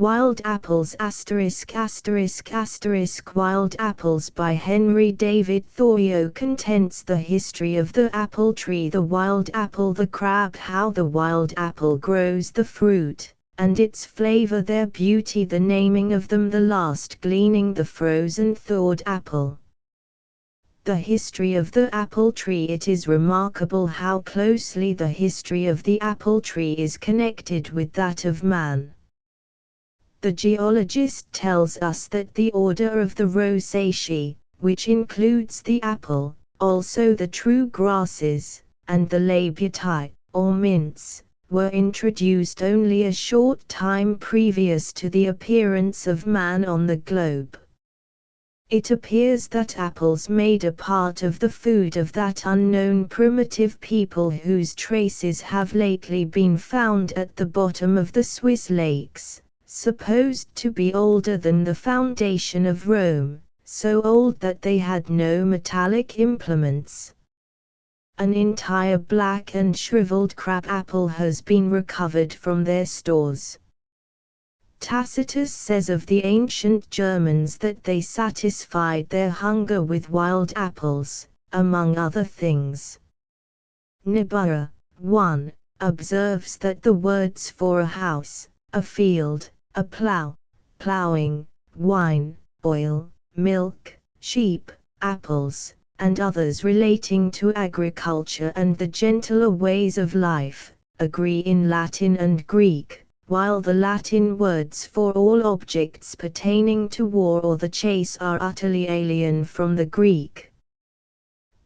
Wild Apples ****** Wild Apples by Henry David Thoreau contents the history of the apple tree, the wild apple, the crab, how the wild apple grows, the fruit, and its flavor, their beauty, the naming of them, the last gleaning, the frozen thawed apple. The history of the apple tree. It is remarkable how closely the history of the apple tree is connected with that of man. The geologist tells us that the order of the Rosaceae, which includes the apple, also the true grasses, and the Labiatae, or mints, were introduced only a short time previous to the appearance of man on the globe. It appears that apples made a part of the food of that unknown primitive people whose traces have lately been found at the bottom of the Swiss lakes, supposed to be older than the foundation of Rome, so old that they had no metallic implements. An entire black and shriveled crab apple has been recovered from their stores. Tacitus says of the ancient Germans that they satisfied their hunger with wild apples, among other things. Niebuhr, 1, observes that the words for a house, a field, a plough, ploughing, wine, oil, milk, sheep, apples, and others relating to agriculture and the gentler ways of life, agree in Latin and Greek, while the Latin words for all objects pertaining to war or the chase are utterly alien from the Greek.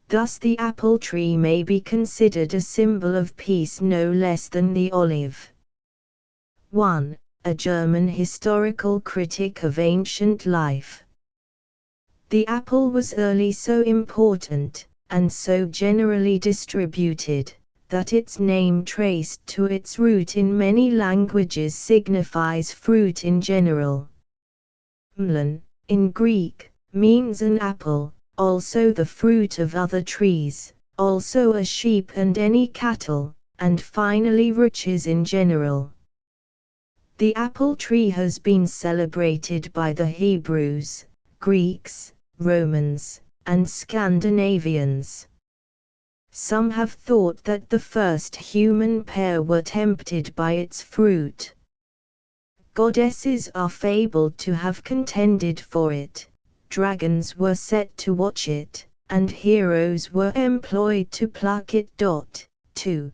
Thus the apple tree may be considered a symbol of peace no less than the olive. 1. A German historical critic of ancient life. The apple was early so important, and so generally distributed, that its name traced to its root in many languages signifies fruit in general. Mlon, in Greek, means an apple, also the fruit of other trees, also a sheep and any cattle, and finally riches in general. The apple tree has been celebrated by the Hebrews, Greeks, Romans, and Scandinavians. Some have thought that the first human pair were tempted by its fruit. Goddesses are fabled to have contended for it, dragons were set to watch it, and heroes were employed to pluck it. 2.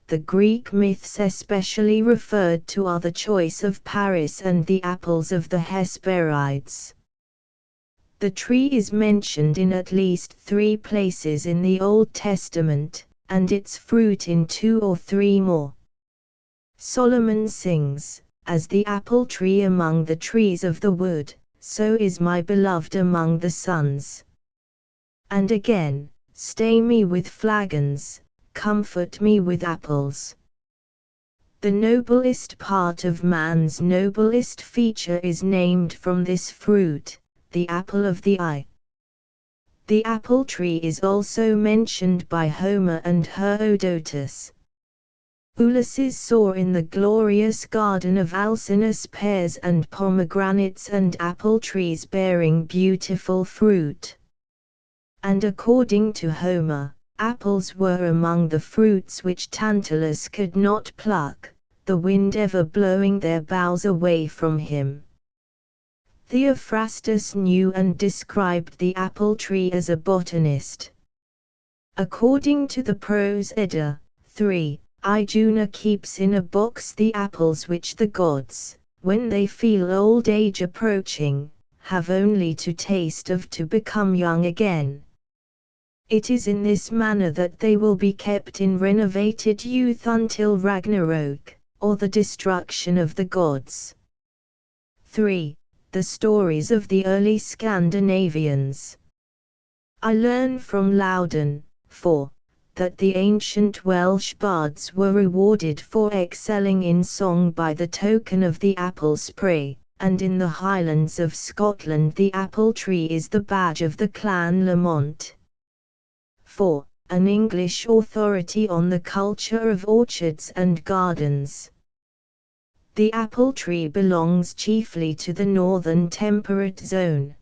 The Greek myths especially referred to the choice of Paris and the apples of the Hesperides. The tree is mentioned in at least 3 places in the Old Testament, and its fruit in 2 or 3 more. Solomon sings, "As the apple tree among the trees of the wood, so is my beloved among the sons." And again, "Stay me with flagons, comfort me with apples." The noblest part of man's noblest feature is named from this fruit, the apple of the eye. The apple tree is also mentioned by Homer and Herodotus. Ulysses saw in the glorious garden of Alcinous pears and pomegranates and apple trees bearing beautiful fruit. And according to Homer, apples were among the fruits which Tantalus could not pluck, the wind ever blowing their boughs away from him. Theophrastus knew and described the apple tree as a botanist. According to the Prose Edda, 3, Iduna keeps in a box the apples which the gods, when they feel old age approaching, have only to taste of to become young again. It is in this manner that they will be kept in renovated youth until Ragnarok, or the destruction of the gods. 3. The stories of the early Scandinavians. I learn from Loudon, 4, that the ancient Welsh bards were rewarded for excelling in song by the token of the apple spray, and in the Highlands of Scotland the apple tree is the badge of the clan Lamont. 4. An English authority on the culture of orchards and gardens. The apple tree belongs chiefly to the northern temperate zone.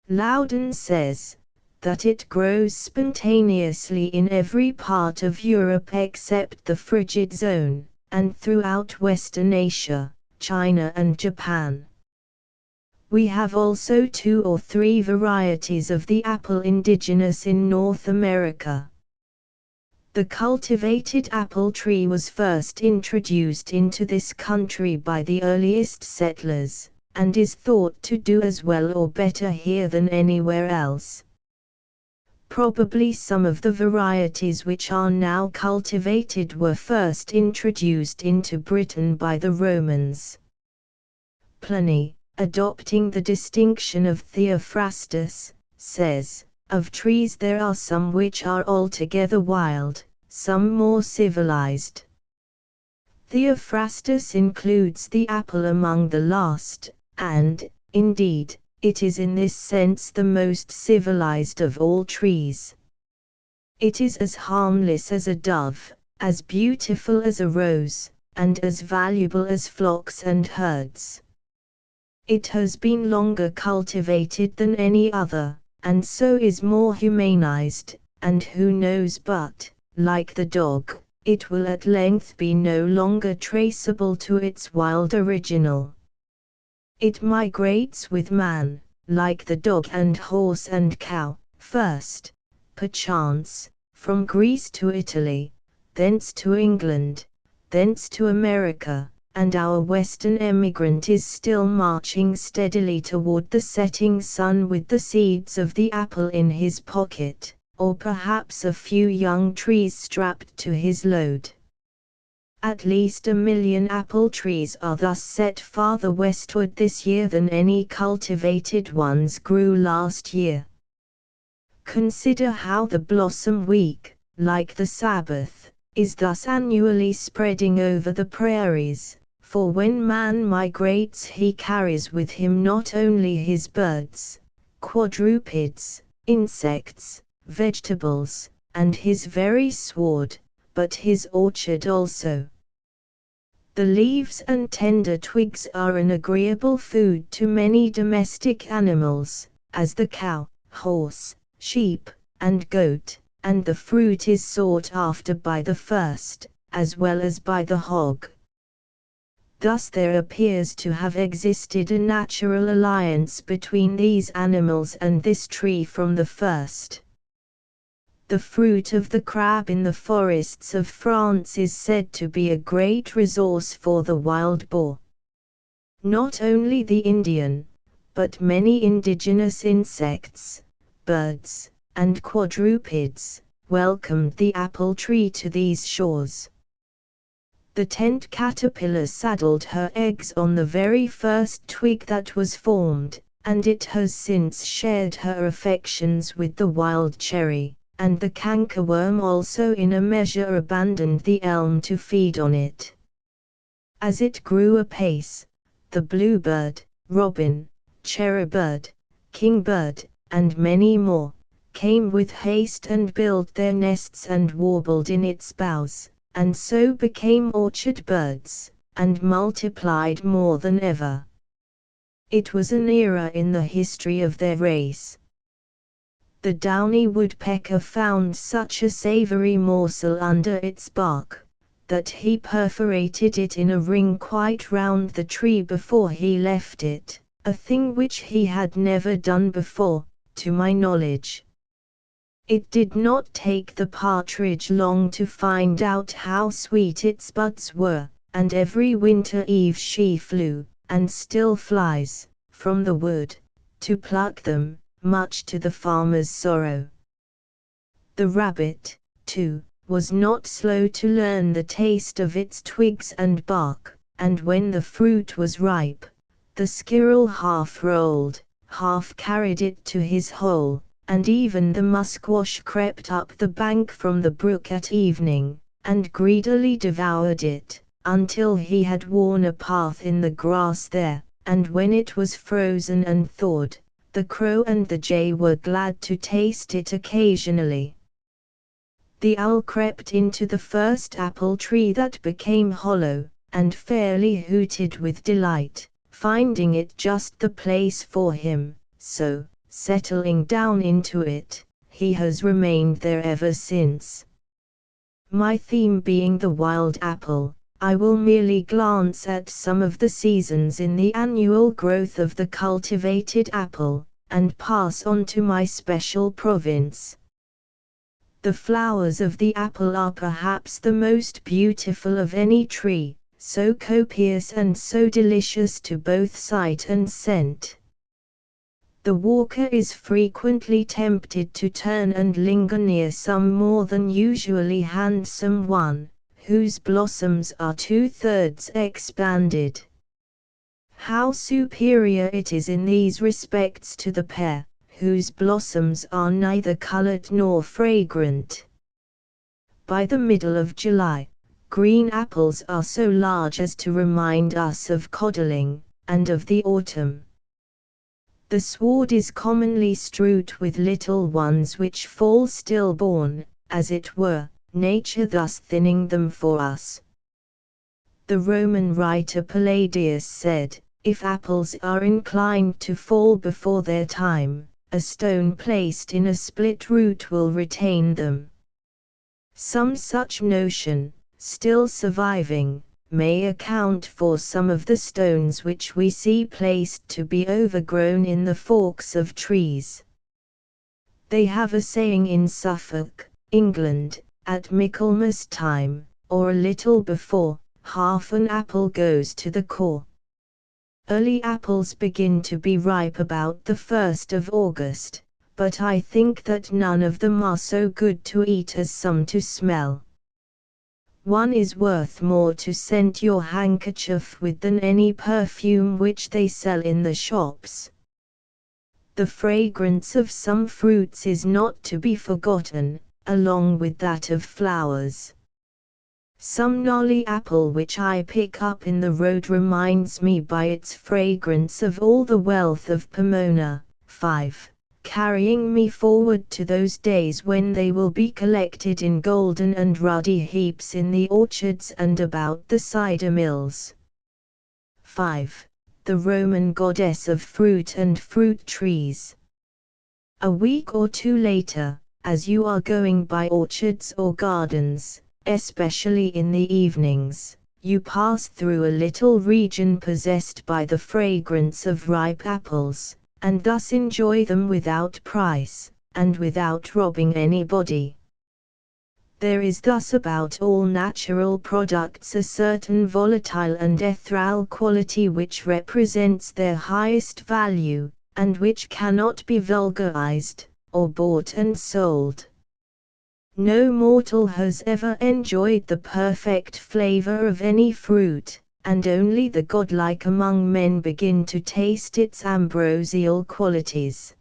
Loudon says that it grows spontaneously in every part of Europe except the frigid zone, and throughout Western Asia, China and Japan. We have also 2 or 3 varieties of the apple indigenous in North America. The cultivated apple tree was first introduced into this country by the earliest settlers, and is thought to do as well or better here than anywhere else. Probably some of the varieties which are now cultivated were first introduced into Britain by the Romans. Pliny, adopting the distinction of Theophrastus, says, "Of trees there are some which are altogether wild, some more civilized." Theophrastus includes the apple among the last, and, indeed, it is in this sense the most civilized of all trees. It is as harmless as a dove, as beautiful as a rose, and as valuable as flocks and herds. It has been longer cultivated than any other, and so is more humanized, and who knows but, like the dog, it will at length be no longer traceable to its wild original. It migrates with man, like the dog and horse and cow, first, perchance, from Greece to Italy, thence to England, thence to America, and our Western emigrant is still marching steadily toward the setting sun with the seeds of the apple in his pocket, or perhaps a few young trees strapped to his load. At least 1 million apple trees are thus set farther westward this year than any cultivated ones grew last year. Consider how the blossom week, like the Sabbath, is thus annually spreading over the prairies, for when man migrates he carries with him not only his birds, quadrupeds, insects, vegetables, and his very sward, but his orchard also. The leaves and tender twigs are an agreeable food to many domestic animals, as the cow, horse, sheep, and goat, and the fruit is sought after by the first, as well as by the hog. Thus there appears to have existed a natural alliance between these animals and this tree from the first. The fruit of the crab in the forests of France is said to be a great resource for the wild boar. Not only the Indian, but many indigenous insects, birds, and quadrupeds, welcomed the apple tree to these shores. The tent caterpillar saddled her eggs on the very first twig that was formed, and it has since shared her affections with the wild cherry, and the cankerworm also in a measure abandoned the elm to feed on it. As it grew apace, the bluebird, robin, cherrybird, kingbird, and many more, came with haste and built their nests and warbled in its boughs, and so became orchard birds, and multiplied more than ever. It was an era in the history of their race. The downy woodpecker found such a savory morsel under its bark, that he perforated it in a ring quite round the tree before he left it, a thing which he had never done before, to my knowledge. It did not take the partridge long to find out how sweet its buds were, and every winter eve she flew, and still flies, from the wood, to pluck them, much to the farmer's sorrow. The rabbit, too, was not slow to learn the taste of its twigs and bark, and when the fruit was ripe, the squirrel half rolled, half carried it to his hole, and even the musquash crept up the bank from the brook at evening, and greedily devoured it, until he had worn a path in the grass there, and when it was frozen and thawed, the crow and the jay were glad to taste it occasionally. The owl crept into the first apple tree that became hollow, and fairly hooted with delight, finding it just the place for him, so, settling down into it, he has remained there ever since. My theme being the wild apple, I will merely glance at some of the seasons in the annual growth of the cultivated apple, and pass on to my special province. The flowers of the apple are perhaps the most beautiful of any tree, so copious and so delicious to both sight and scent. The walker is frequently tempted to turn and linger near some more than usually handsome one, whose blossoms are 2/3 expanded. How superior it is in these respects to the pear, whose blossoms are neither colored nor fragrant. By the middle of July, green apples are so large as to remind us of codling, and of the autumn. The sward is commonly strewed with little ones which fall stillborn, as it were, nature thus thinning them for us. The Roman writer Palladius said, "If apples are inclined to fall before their time, a stone placed in a split root will retain them." Some such notion, still surviving, may account for some of the stones which we see placed to be overgrown in the forks of trees. They have a saying in Suffolk, England, at Michaelmas time, or a little before, half an apple goes to the core. Early apples begin to be ripe about the 1st of August, but I think that none of them are so good to eat as some to smell. One is worth more to scent your handkerchief with than any perfume which they sell in the shops. The fragrance of some fruits is not to be forgotten, along with that of flowers. Some nolly apple which I pick up in the road reminds me by its fragrance of all the wealth of Pomona. 5. Carrying me forward to those days when they will be collected in golden and ruddy heaps in the orchards and about the cider mills. 5. The Roman goddess of fruit and fruit trees. A week or two later, as you are going by orchards or gardens, especially in the evenings, you pass through a little region possessed by the fragrance of ripe apples, and thus enjoy them without price, and without robbing anybody. There is thus about all natural products a certain volatile and ethereal quality which represents their highest value, and which cannot be vulgarized, or bought and sold. No mortal has ever enjoyed the perfect flavor of any fruit, and only the godlike among men begin to taste its ambrosial qualities.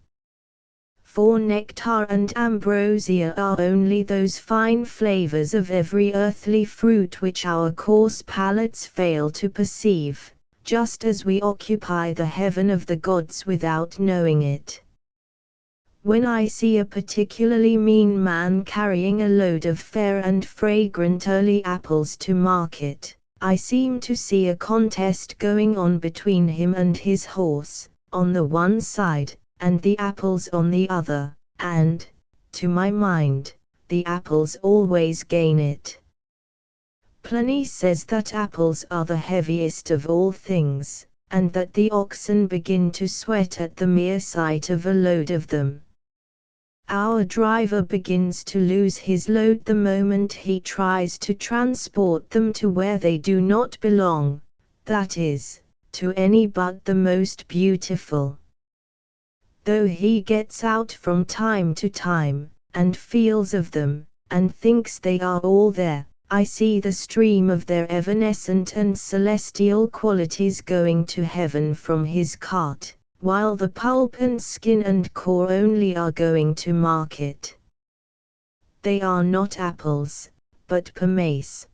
For nectar and ambrosia are only those fine flavors of every earthly fruit which our coarse palates fail to perceive, just as we occupy the heaven of the gods without knowing it. When I see a particularly mean man carrying a load of fair and fragrant early apples to market, I seem to see a contest going on between him and his horse, on the one side, and the apples on the other, and, to my mind, the apples always gain it. Pliny says that apples are the heaviest of all things, and that the oxen begin to sweat at the mere sight of a load of them. Our driver begins to lose his load the moment he tries to transport them to where they do not belong, that is, to any but the most beautiful. Though he gets out from time to time, and feels of them, and thinks they are all there, I see the stream of their evanescent and celestial qualities going to heaven from his cart, while the pulp and skin and core only are going to market. They are not apples, but pomace.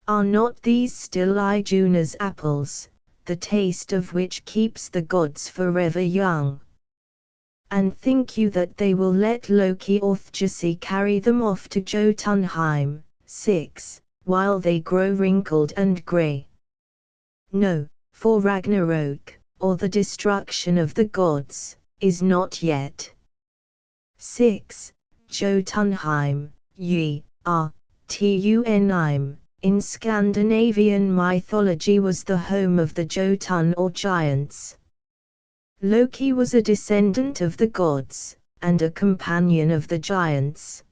Are not these still Ijuna's apples, the taste of which keeps the gods forever young? And think you that they will let Loki or Thjasse carry them off to Jotunheim? 6. while they grow wrinkled and grey. No, for Ragnarok, or the destruction of the gods, is not yet. 6. Jotunheim, Tunheim, in Scandinavian mythology was the home of the Jotun or giants. Loki was a descendant of the gods, and a companion of the giants.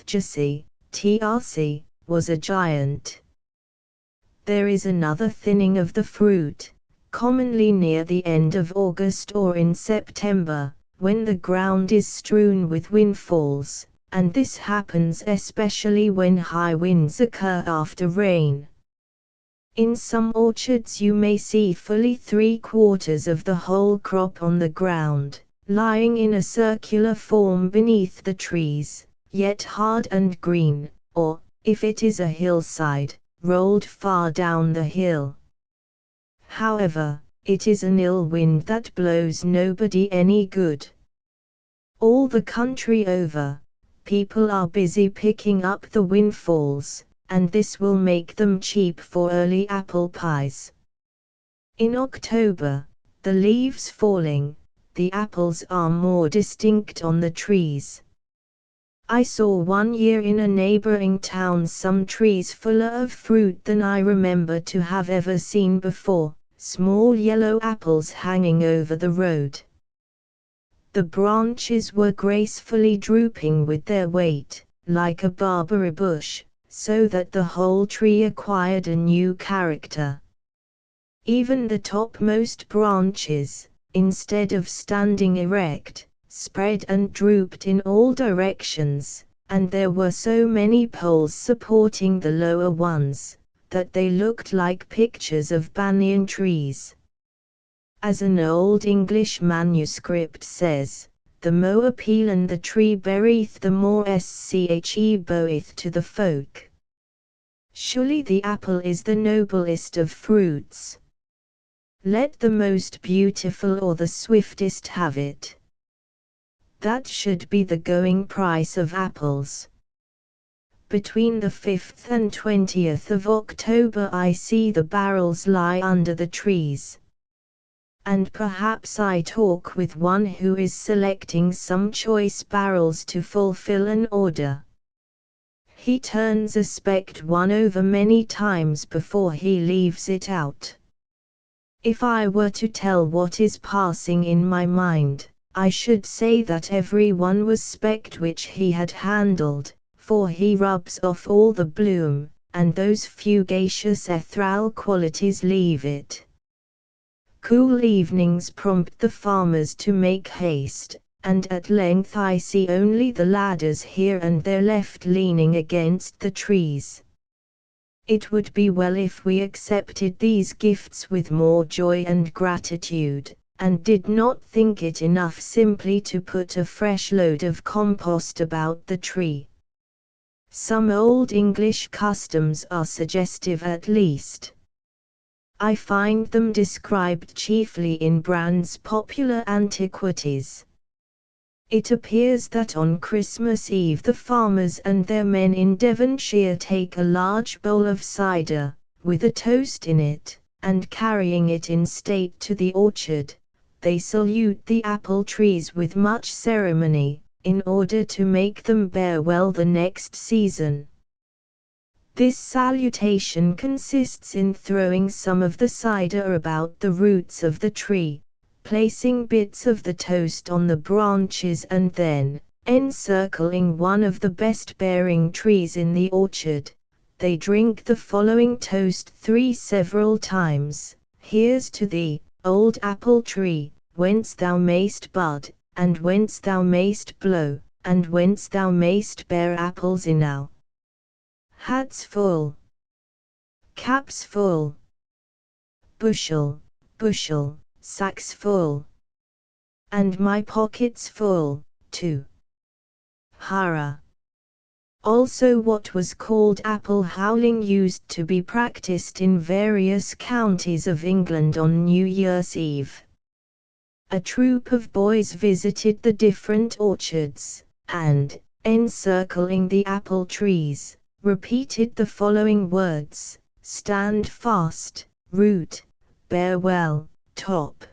Thjasi, Trc, was a giant. There is another thinning of the fruit, commonly near the end of August or in September, when the ground is strewn with windfalls, and this happens especially when high winds occur after rain. In some orchards you may see fully 3/4 of the whole crop on the ground, lying in a circular form beneath the trees, yet hard and green, or, if it is a hillside, rolled far down the hill. However, it is an ill wind that blows nobody any good. All the country over, people are busy picking up the windfalls, and this will make them cheap for early apple pies. In October, the leaves falling, the apples are more distinct on the trees. I saw one year in a neighboring town some trees fuller of fruit than I remember to have ever seen before, small yellow apples hanging over the road. The branches were gracefully drooping with their weight, like a barberry bush, so that the whole tree acquired a new character. Even the topmost branches, instead of standing erect, spread and drooped in all directions, and there were so many poles supporting the lower ones, that they looked like pictures of banyan trees. As an old English manuscript says, the more peelen the tree beareth the more sche boeth to the folk. Surely the apple is the noblest of fruits. Let the most beautiful or the swiftest have it. That should be the going price of apples. Between the 5th and 20th of October I see the barrels lie under the trees. And perhaps I talk with one who is selecting some choice barrels to fulfill an order. He turns a specked one over many times before he leaves it out. If I were to tell what is passing in my mind, I should say that every one was specked which he had handled, for he rubs off all the bloom, and those fugacious ethereal qualities leave it. Cool evenings prompt the farmers to make haste, and at length I see only the ladders here and there left leaning against the trees. It would be well if we accepted these gifts with more joy and gratitude, and did not think it enough simply to put a fresh load of compost about the tree. Some old English customs are suggestive at least. I find them described chiefly in Brand's Popular Antiquities. It appears that on Christmas Eve the farmers and their men in Devonshire take a large bowl of cider, with a toast in it, and carrying it in state to the orchard, they salute the apple trees with much ceremony, in order to make them bear well the next season. This salutation consists in throwing some of the cider about the roots of the tree, placing bits of the toast on the branches and then, encircling one of the best bearing trees in the orchard, they drink the following toast 3 several times. Here's to thee, old apple tree, whence thou mayst bud, and whence thou mayst blow, and whence thou mayst bear apples enow. Hats full, caps full, bushel, bushel, sacks full, and my pockets full, too. Hurrah! Also what was called apple howling used to be practiced in various counties of England on New Year's Eve. A troop of boys visited the different orchards, and, encircling the apple trees, repeated the following words: stand fast, root, bear well, top.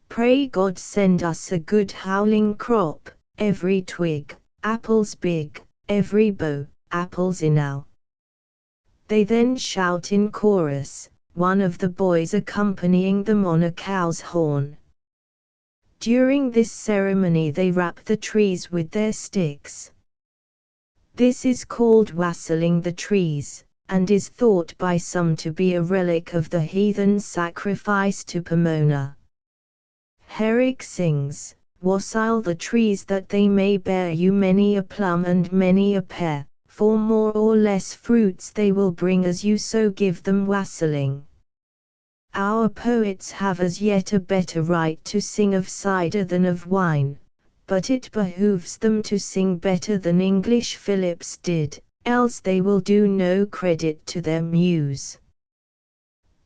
Pray God send us a good howling crop, every twig, apples big, every bough, apples enow. They then shout in chorus, one of the boys accompanying them on a cow's horn. During this ceremony they rap the trees with their sticks. This is called wassailing the trees, and is thought by some to be a relic of the heathen sacrifice to Pomona. Herrick sings, wassail the trees that they may bear you many a plum and many a pear, for more or less fruits they will bring as you so give them wassailing. Our poets have as yet a better right to sing of cider than of wine, but it behooves them to sing better than English Phillips did, else they will do no credit to their muse.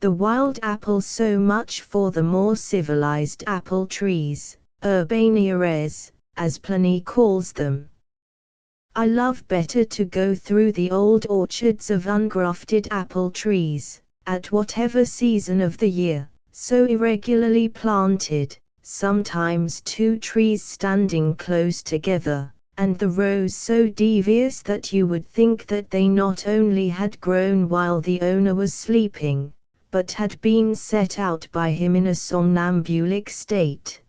The wild apple, so much for the more civilized apple trees, urbaneares, as Pliny calls them. I love better to go through the old orchards of ungrafted apple trees, at whatever season of the year, so irregularly planted, sometimes two trees standing close together, and the rows so devious that you would think that they not only had grown while the owner was sleeping, but had been set out by him in a somnambulic state.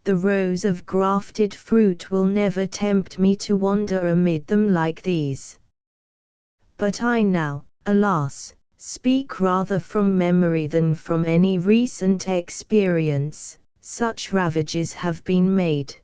The rows of grafted fruit will never tempt me to wander amid them like these. But I now, alas, speak rather from memory than from any recent experience, such ravages have been made.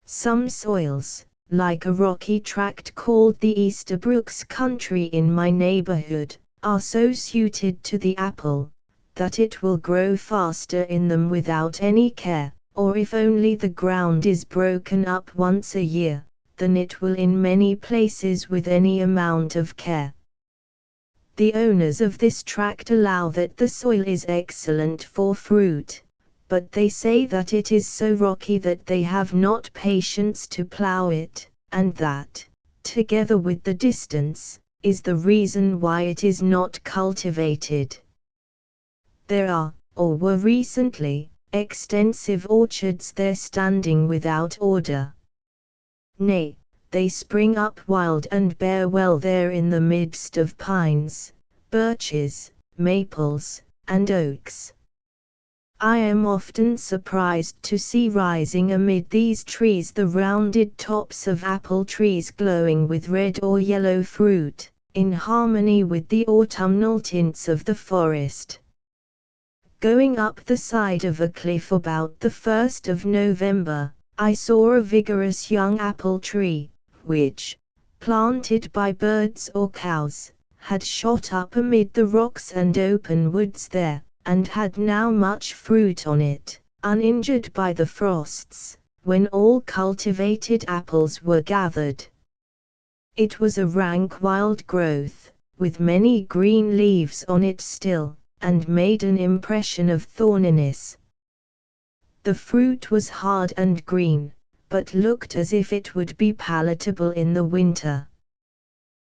Some soils, like a rocky tract called the Easterbrooks country in my neighborhood, are so suited to the apple, that it will grow faster in them without any care, or if only the ground is broken up once a year, than it will in many places with any amount of care. The owners of this tract allow that the soil is excellent for fruit, but they say that it is so rocky that they have not patience to plow it, and that, together with the distance, is the reason why it is not cultivated. There are, or were recently, extensive orchards there standing without order. Nay, they spring up wild and bear well there in the midst of pines, birches, maples, and oaks. I am often surprised to see rising amid these trees the rounded tops of apple trees glowing with red or yellow fruit, in harmony with the autumnal tints of the forest. Going up the side of a cliff about the 1st of November, I saw a vigorous young apple tree, which, planted by birds or cows, had shot up amid the rocks and open woods there, and had now much fruit on it, uninjured by the frosts, when all cultivated apples were gathered. It was a rank wild growth, with many green leaves on it still, and made an impression of thorniness. The fruit was hard and green, but looked as if it would be palatable in the winter.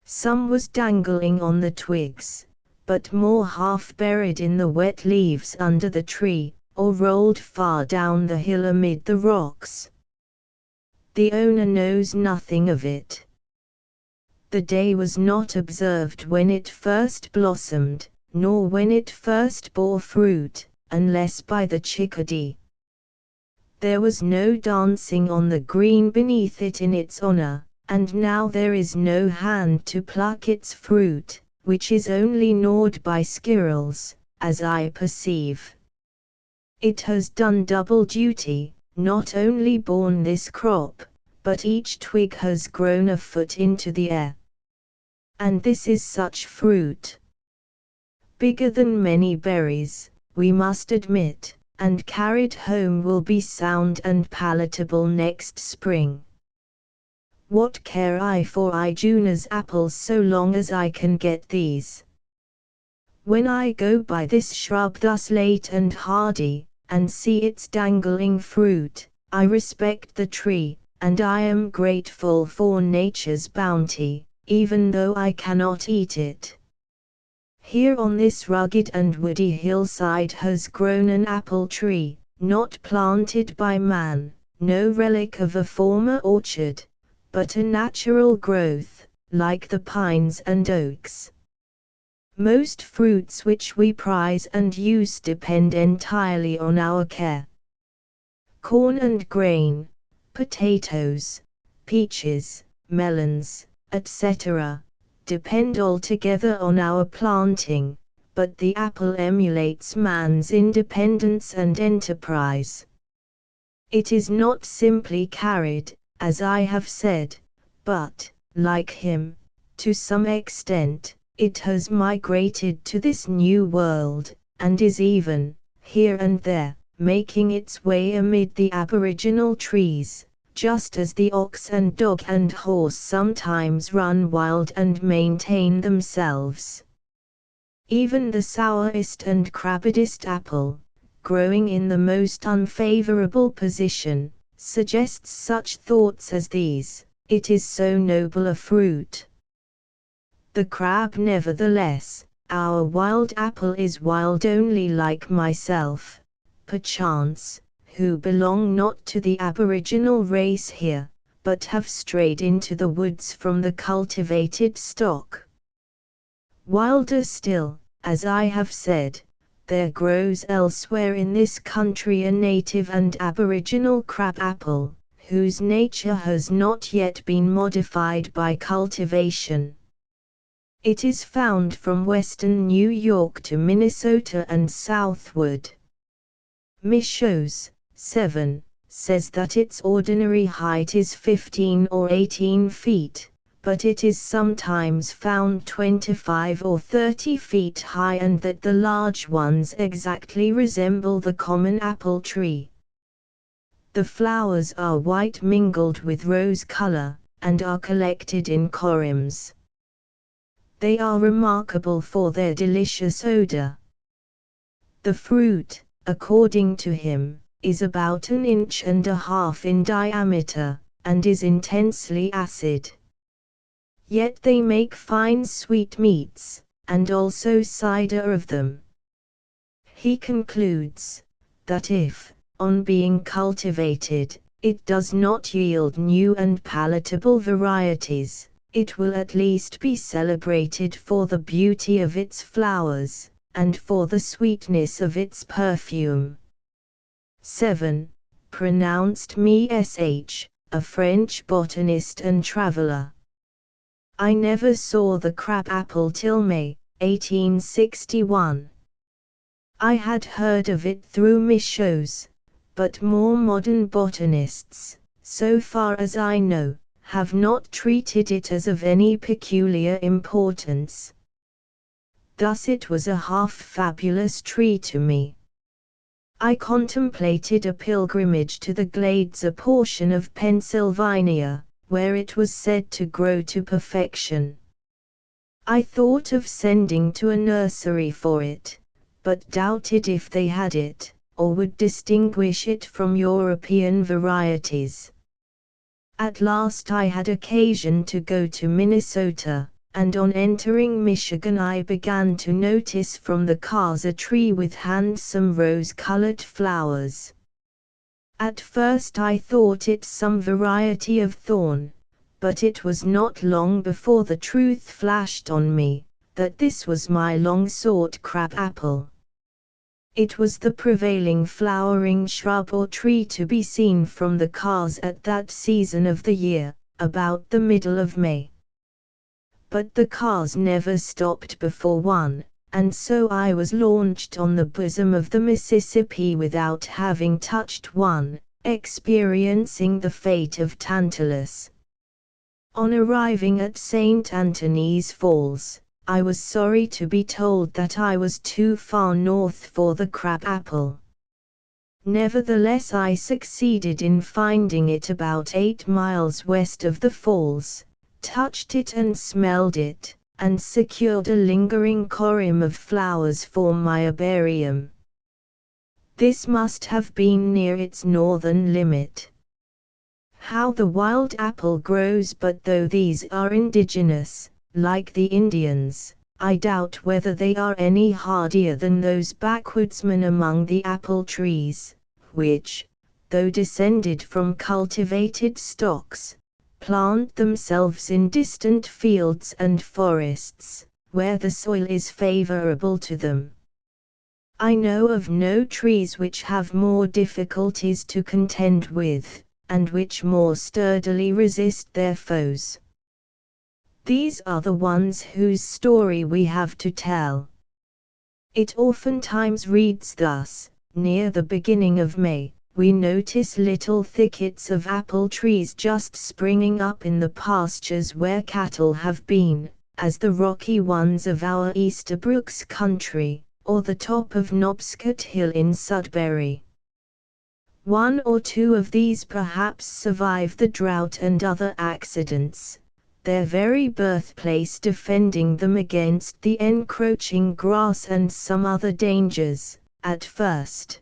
Some was dangling on the twigs, but more half buried in the wet leaves under the tree, or rolled far down the hill amid the rocks. The owner knows nothing of it. The day was not observed when it first blossomed, nor when it first bore fruit, unless by the chickadee. There was no dancing on the green beneath it in its honor, and now there is no hand to pluck its fruit, which is only gnawed by squirrels, as I perceive. It has done double duty, not only borne this crop, but each twig has grown a foot into the air. And this is such fruit. Bigger than many berries, we must admit, and carried home will be sound and palatable next spring. What care I for Ijuna's apples so long as I can get these? When I go by this shrub thus late and hardy, and see its dangling fruit, I respect the tree, and I am grateful for nature's bounty, even though I cannot eat it. Here on this rugged and woody hillside has grown an apple tree, not planted by man, no relic of a former orchard, but a natural growth, like the pines and oaks. Most fruits which we prize and use depend entirely on our care. Corn and grain, potatoes, peaches, melons, etc., depend altogether on our planting, but the apple emulates man's independence and enterprise. It is not simply carried, as I have said, but, like him, to some extent, it has migrated to this new world, and is even, here and there, making its way amid the aboriginal trees, just as the ox and dog and horse sometimes run wild and maintain themselves. Even the sourest and crabbedest apple, growing in the most unfavorable position, suggests such thoughts as these: it is so noble a fruit. The crab nevertheless, our wild apple is wild only like myself, perchance, who belong not to the aboriginal race here, but have strayed into the woods from the cultivated stock. Wilder still, as I have said, there grows elsewhere in this country a native and aboriginal crab apple, whose nature has not yet been modified by cultivation. It is found from western New York to Minnesota and southward. Michaud, 7, says that its ordinary height is 15 or 18 feet, but it is sometimes found 25 or 30 feet high, and that the large ones exactly resemble the common apple tree. The flowers are white mingled with rose color, and are collected in corymbs. They are remarkable for their delicious odor. The fruit, according to him, is about 1.5 inches in diameter, and is intensely acid. Yet they make fine sweetmeats, and also cider of them. He concludes, that if, on being cultivated, it does not yield new and palatable varieties, it will at least be celebrated for the beauty of its flowers, and for the sweetness of its perfume. 7. Pronounced Sh, a French botanist and traveler. I never saw the crab apple till May, 1861. I had heard of it through Michaud, but more modern botanists, so far as I know, have not treated it as of any peculiar importance. Thus it was a half-fabulous tree to me. I contemplated a pilgrimage to the Glades, a portion of Pennsylvania, where it was said to grow to perfection. I thought of sending to a nursery for it, but doubted if they had it, or would distinguish it from European varieties. At last I had occasion to go to Minnesota, and on entering Michigan I began to notice from the cars a tree with handsome rose-colored flowers. At first I thought it some variety of thorn, but it was not long before the truth flashed on me, that this was my long-sought crab apple. It was the prevailing flowering shrub or tree to be seen from the cars at that season of the year, about the middle of May. But the cars never stopped before one, and so I was launched on the bosom of the Mississippi without having touched one, experiencing the fate of Tantalus. On arriving at St. Anthony's Falls, I was sorry to be told that I was too far north for the crab apple. Nevertheless I succeeded in finding it about 8 miles west of the falls, touched it and smelled it, and secured a lingering corymb of flowers for my herbarium. This must have been near its northern limit. How the wild apple grows. But though these are indigenous, like the Indians, I doubt whether they are any hardier than those backwoodsmen among the apple trees, which, though descended from cultivated stocks, plant themselves in distant fields and forests, where the soil is favorable to them. I know of no trees which have more difficulties to contend with, and which more sturdily resist their foes. These are the ones whose story we have to tell. It oftentimes reads thus: near the beginning of May, we notice little thickets of apple trees just springing up in the pastures where cattle have been, as the rocky ones of our Easterbrooks country, or the top of Knobscot Hill in Sudbury. One or two of these perhaps survive the drought and other accidents, their very birthplace defending them against the encroaching grass and some other dangers, at first.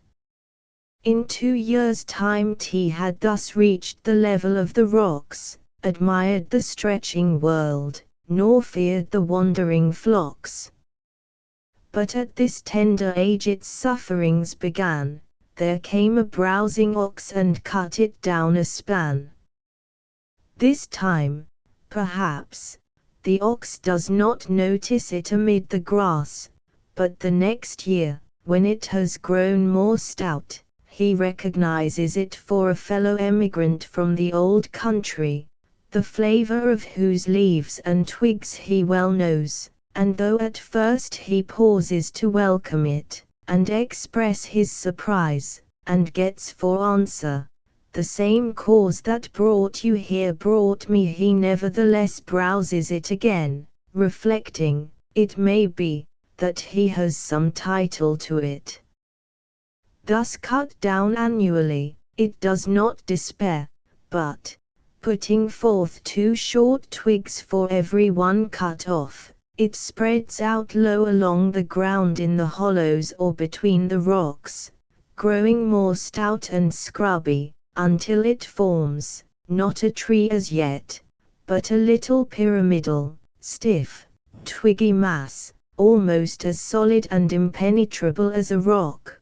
In 2 years' time T had thus reached the level of the rocks, admired the stretching world, nor feared the wandering flocks. But at this tender age its sufferings began. There came a browsing ox and cut it down a span. This time, perhaps, the ox does not notice it amid the grass, but the next year, when it has grown more stout, he recognizes it for a fellow emigrant from the old country, the flavor of whose leaves and twigs he well knows, and though at first he pauses to welcome it, and express his surprise, and gets for answer, "The same cause that brought you here brought me," he nevertheless browses it again, reflecting, it may be, that he has some title to it. Thus cut down annually, it does not despair, but, putting forth 2 short twigs for every one cut off, it spreads out low along the ground in the hollows or between the rocks, growing more stout and scrubby, until it forms, not a tree as yet, but a little pyramidal, stiff, twiggy mass, almost as solid and impenetrable as a rock.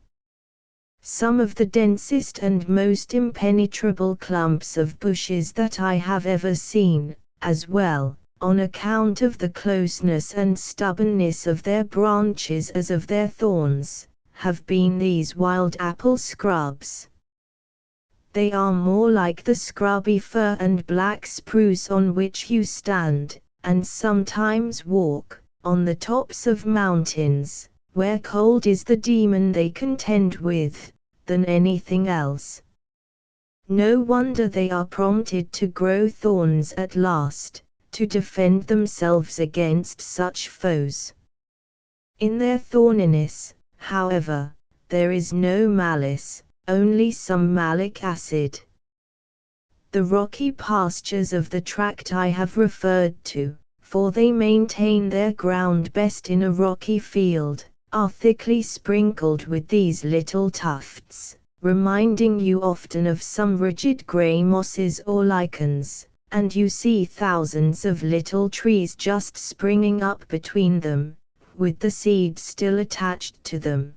Some of the densest and most impenetrable clumps of bushes that I have ever seen, as well, on account of the closeness and stubbornness of their branches as of their thorns, have been these wild apple scrubs. They are more like the scrubby fir and black spruce on which you stand, and sometimes walk, on the tops of mountains, where cold is the demon they contend with, than anything else. No wonder they are prompted to grow thorns at last, to defend themselves against such foes. In their thorniness, however, there is no malice, only some malic acid. The rocky pastures of the tract I have referred to, for they maintain their ground best in a rocky field, are thickly sprinkled with these little tufts, reminding you often of some rigid grey mosses or lichens, and you see thousands of little trees just springing up between them, with the seeds still attached to them.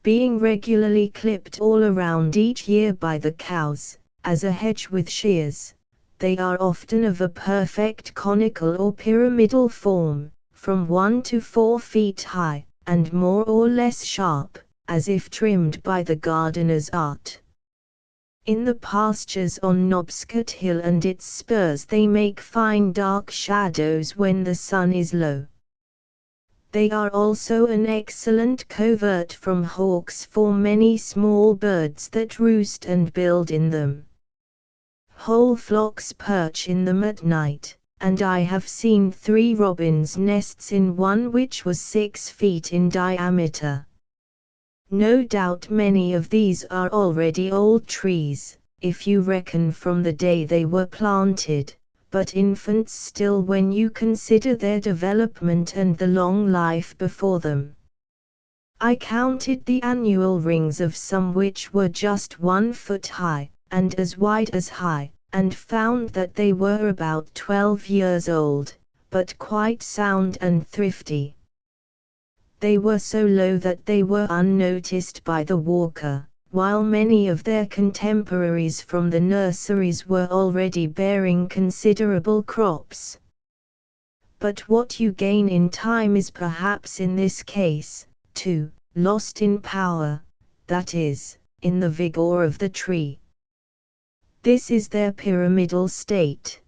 Being regularly clipped all around each year by the cows, as a hedge with shears, they are often of a perfect conical or pyramidal form, from 1 to 4 feet high, and more or less sharp, as if trimmed by the gardener's art. In the pastures on Knobscot Hill and its spurs they make fine dark shadows when the sun is low. They are also an excellent covert from hawks for many small birds that roost and build in them. Whole flocks perch in them at night, and I have seen 3 robins' nests in one which was 6 feet in diameter. No doubt many of these are already old trees, if you reckon from the day they were planted, but infants still when you consider their development and the long life before them. I counted the annual rings of some which were just 1 foot high, and as wide as high, and found that they were about 12 years old, but quite sound and thrifty. They were so low that they were unnoticed by the walker, while many of their contemporaries from the nurseries were already bearing considerable crops. But what you gain in time is perhaps in this case, too, lost in power, that is, in the vigor of the tree. This is their pyramidal state.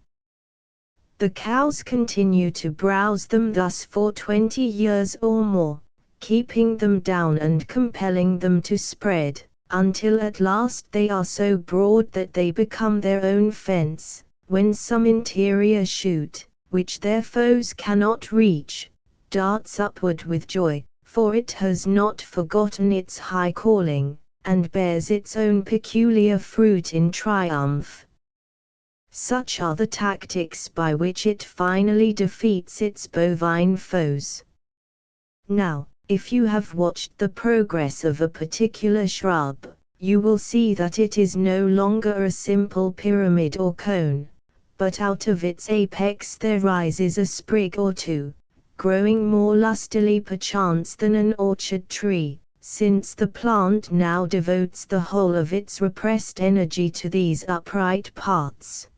The cows continue to browse them thus for 20 years or more, keeping them down and compelling them to spread, until at last they are so broad that they become their own fence, when some interior shoot, which their foes cannot reach, darts upward with joy, for it has not forgotten its high calling, and bears its own peculiar fruit in triumph. Such are the tactics by which it finally defeats its bovine foes. Now, if you have watched the progress of a particular shrub, you will see that it is no longer a simple pyramid or cone, but out of its apex there rises a sprig or two, growing more lustily perchance than an orchard tree, since the plant now devotes the whole of its repressed energy to these upright parts.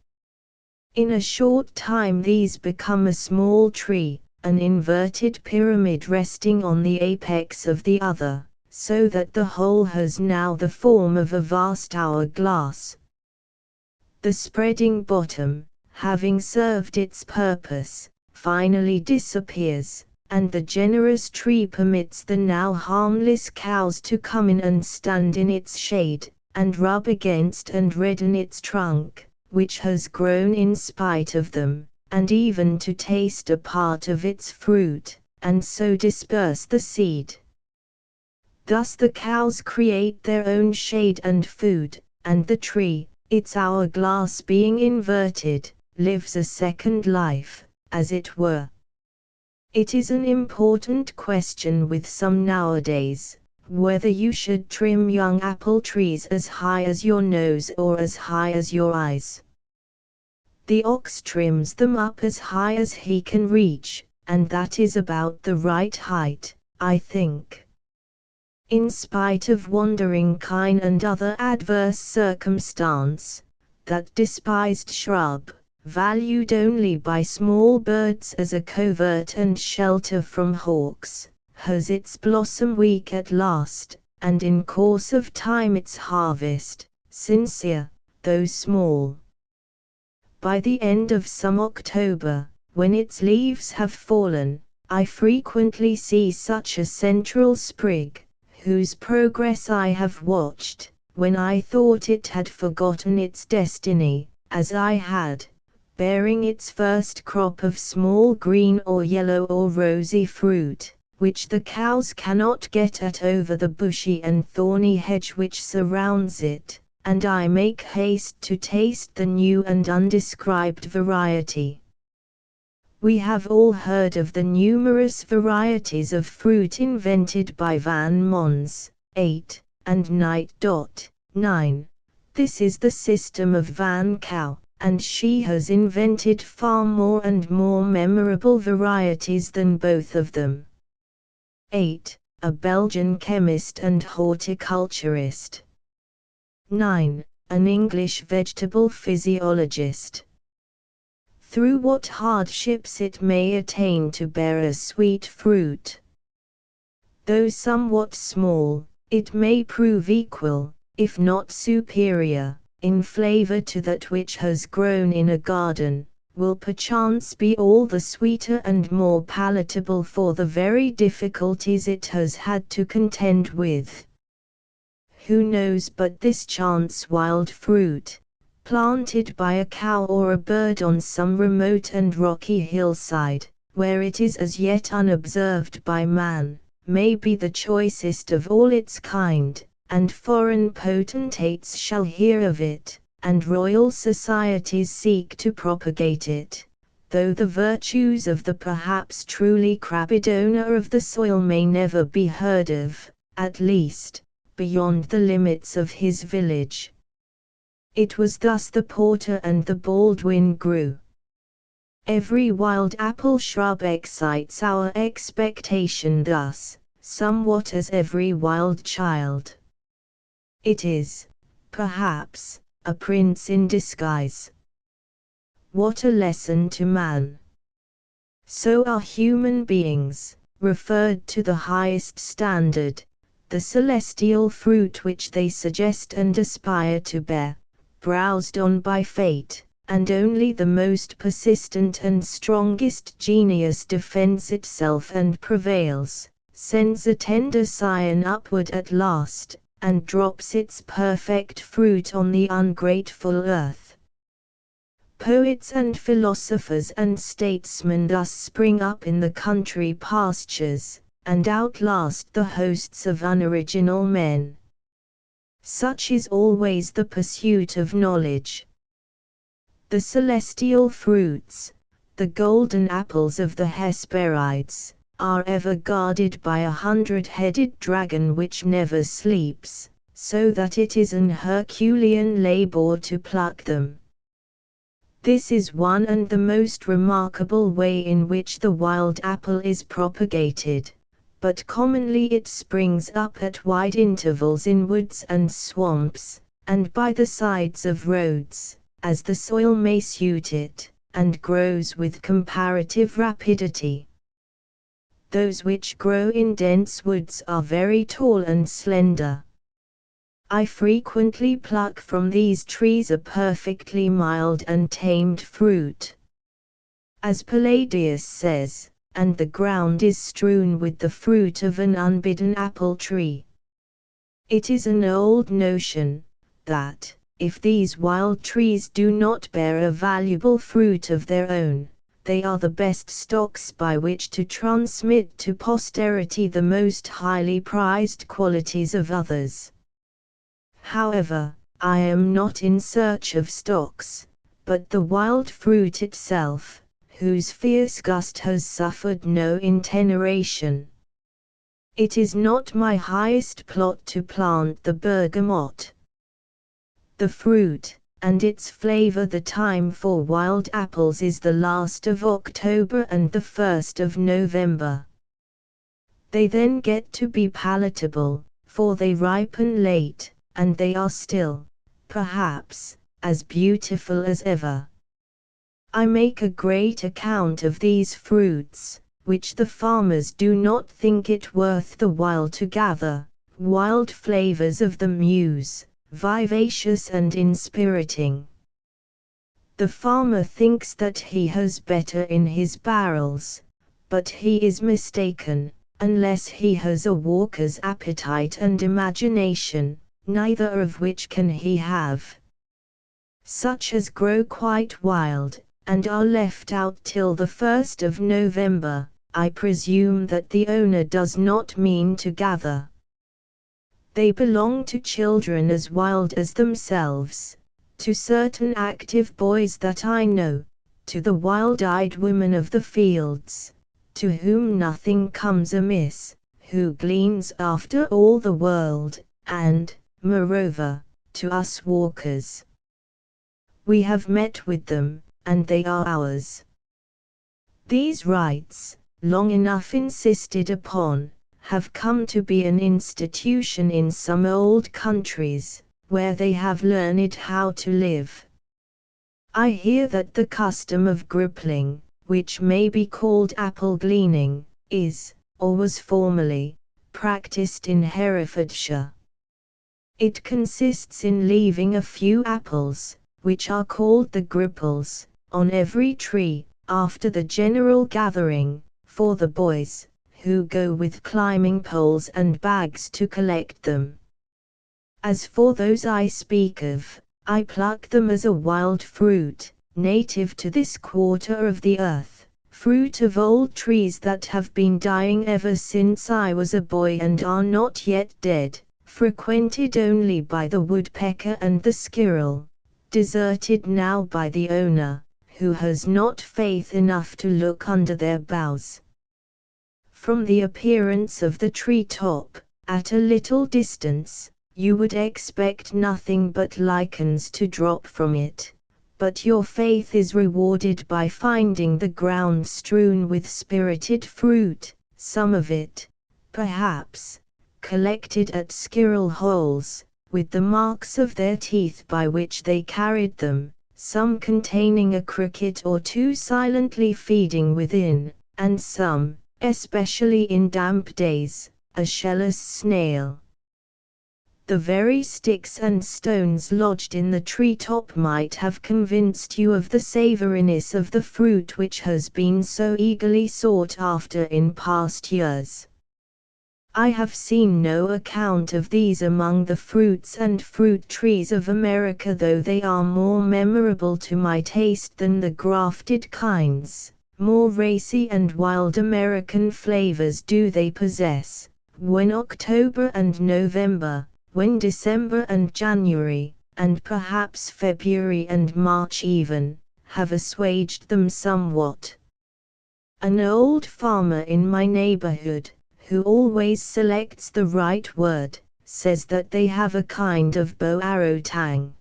In a short time these become a small tree, an inverted pyramid resting on the apex of the other, so that the whole has now the form of a vast hourglass. The spreading bottom, having served its purpose, finally disappears, and the generous tree permits the now harmless cows to come in and stand in its shade, and rub against and redden its trunk, which has grown in spite of them, and even to taste a part of its fruit, and so disperse the seed. Thus the cows create their own shade and food, and the tree, its hourglass being inverted, lives a second life, as it were. It is an important question with some nowadays, whether you should trim young apple trees as high as your nose or as high as your eyes. The ox trims them up as high as he can reach, and that is about the right height, I think. In spite of wandering kine and other adverse circumstance, that despised shrub, valued only by small birds as a covert and shelter from hawks, has its blossom week at last, and in course of time its harvest, sincere, though small. By the end of some October, when its leaves have fallen, I frequently see such a central sprig, whose progress I have watched, when I thought it had forgotten its destiny, as I had, bearing its first crop of small green or yellow or rosy fruit, which the cows cannot get at over the bushy and thorny hedge which surrounds it, and I make haste to taste the new and undescribed variety. We have all heard of the numerous varieties of fruit invented by Van Mons, 8, and Knight. 9. This is the system of Van Cow, and she has invented far more and more memorable varieties than both of them. 8. A Belgian chemist and horticulturist. 9. An English vegetable physiologist. Through what hardships it may attain to bear a sweet fruit. Though somewhat small, it may prove equal, if not superior, in flavor to that which has grown in a garden, will perchance be all the sweeter and more palatable for the very difficulties it has had to contend with. Who knows but this chance wild fruit, planted by a cow or a bird on some remote and rocky hillside, where it is as yet unobserved by man, may be the choicest of all its kind, and foreign potentates shall hear of it, and royal societies seek to propagate it, though the virtues of the perhaps truly crabbed owner of the soil may never be heard of, at least, beyond the limits of his village. It was thus the porter and the Baldwin grew. Every wild apple shrub excites our expectation thus, somewhat as every wild child. It is, perhaps, a prince in disguise. What a lesson to man! So are human beings, referred to the highest standard, the celestial fruit which they suggest and aspire to bear, browsed on by fate, and only the most persistent and strongest genius defends itself and prevails, sends a tender scion upward at last, and drops its perfect fruit on the ungrateful earth. Poets and philosophers and statesmen thus spring up in the country pastures, and outlast the hosts of unoriginal men. Such is always the pursuit of knowledge. The celestial fruits, the golden apples of the Hesperides, are ever guarded by 100-headed dragon which never sleeps, so that it is an Herculean labor to pluck them. This is one and the most remarkable way in which the wild apple is propagated, but commonly it springs up at wide intervals in woods and swamps, and by the sides of roads, as the soil may suit it, and grows with comparative rapidity. Those which grow in dense woods are very tall and slender. I frequently pluck from these trees a perfectly mild and tamed fruit. As Palladius says, and the ground is strewn with the fruit of an unbidden apple tree. It is an old notion, that, if these wild trees do not bear a valuable fruit of their own, they are the best stocks by which to transmit to posterity the most highly prized qualities of others. However, I am not in search of stocks, but the wild fruit itself, whose fierce gust has suffered no inteneration. It is not my highest plot to plant the bergamot. The fruit, and its flavor. The time for wild apples is the last of October and the 1st of November. They then get to be palatable, for they ripen late, and they are still, perhaps, as beautiful as ever. I make a great account of these fruits, which the farmers do not think it worth the while to gather, wild flavors of the muse, vivacious and inspiriting. The farmer thinks that he has better in his barrels, but he is mistaken, unless he has a walker's appetite and imagination, neither of which can he have. Such as grow quite wild, and are left out till the 1st of November, I presume that the owner does not mean to gather. They belong to children as wild as themselves, to certain active boys that I know, to the wild-eyed women of the fields, to whom nothing comes amiss, who gleans after all the world, and, moreover, to us walkers. We have met with them, and they are ours. These rights, long enough insisted upon, have come to be an institution in some old countries, where they have learned how to live. I hear that the custom of grippling, which may be called apple gleaning, is, or was formerly, practiced in Herefordshire. It consists in leaving a few apples, which are called the gripples, on every tree, after the general gathering, for the boys, who go with climbing poles and bags to collect them. As for those I speak of, I pluck them as a wild fruit, native to this quarter of the earth, fruit of old trees that have been dying ever since I was a boy and are not yet dead, frequented only by the woodpecker and the squirrel, deserted now by the owner, who has not faith enough to look under their boughs. From the appearance of the tree top, at a little distance, you would expect nothing but lichens to drop from it, but your faith is rewarded by finding the ground strewn with spirited fruit, some of it, perhaps, collected at squirrel holes, with the marks of their teeth by which they carried them, some containing a cricket or two silently feeding within, and some, especially in damp days, a shellless snail. The very sticks and stones lodged in the tree-top might have convinced you of the savouriness of the fruit which has been so eagerly sought after in past years. I have seen no account of these among the fruits and fruit trees of America, though they are more memorable to my taste than the grafted kinds. More racy and wild American flavors do they possess, when October and November, when December and January, and perhaps February and March even, have assuaged them somewhat. An old farmer in my neighborhood, who always selects the right word, says that they have a kind of bow-arrow tang.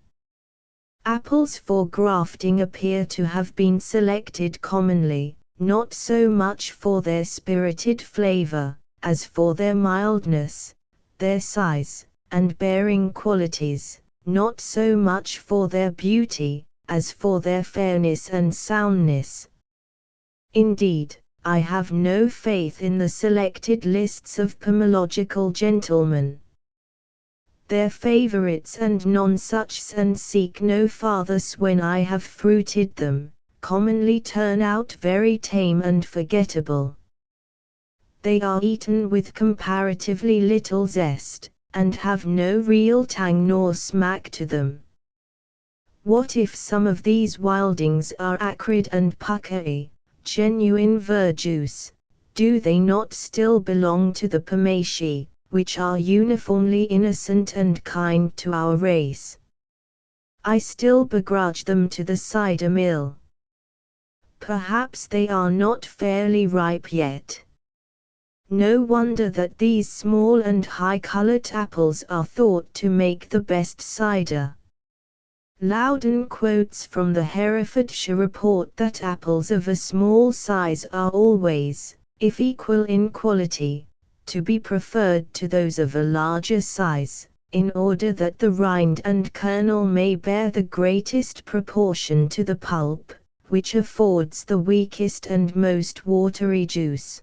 Apples for grafting appear to have been selected commonly, not so much for their spirited flavor, as for their mildness, their size, and bearing qualities, not so much for their beauty, as for their fairness and soundness. Indeed, I have no faith in the selected lists of pomological gentlemen. Their favorites and nonsuchs, and seek no farthest when I have fruited them, commonly turn out very tame and forgettable. They are eaten with comparatively little zest, and have no real tang nor smack to them. What if some of these wildings are acrid and puckery, genuine verjuice? Do they not still belong to the Pomaceae, which are uniformly innocent and kind to our race? I still begrudge them to the cider mill. Perhaps they are not fairly ripe yet. No wonder that these small and high-colored apples are thought to make the best cider. Loudon quotes from the Herefordshire report that apples of a small size are always, if equal in quality, to be preferred to those of a larger size, in order that the rind and kernel may bear the greatest proportion to the pulp, which affords the weakest and most watery juice.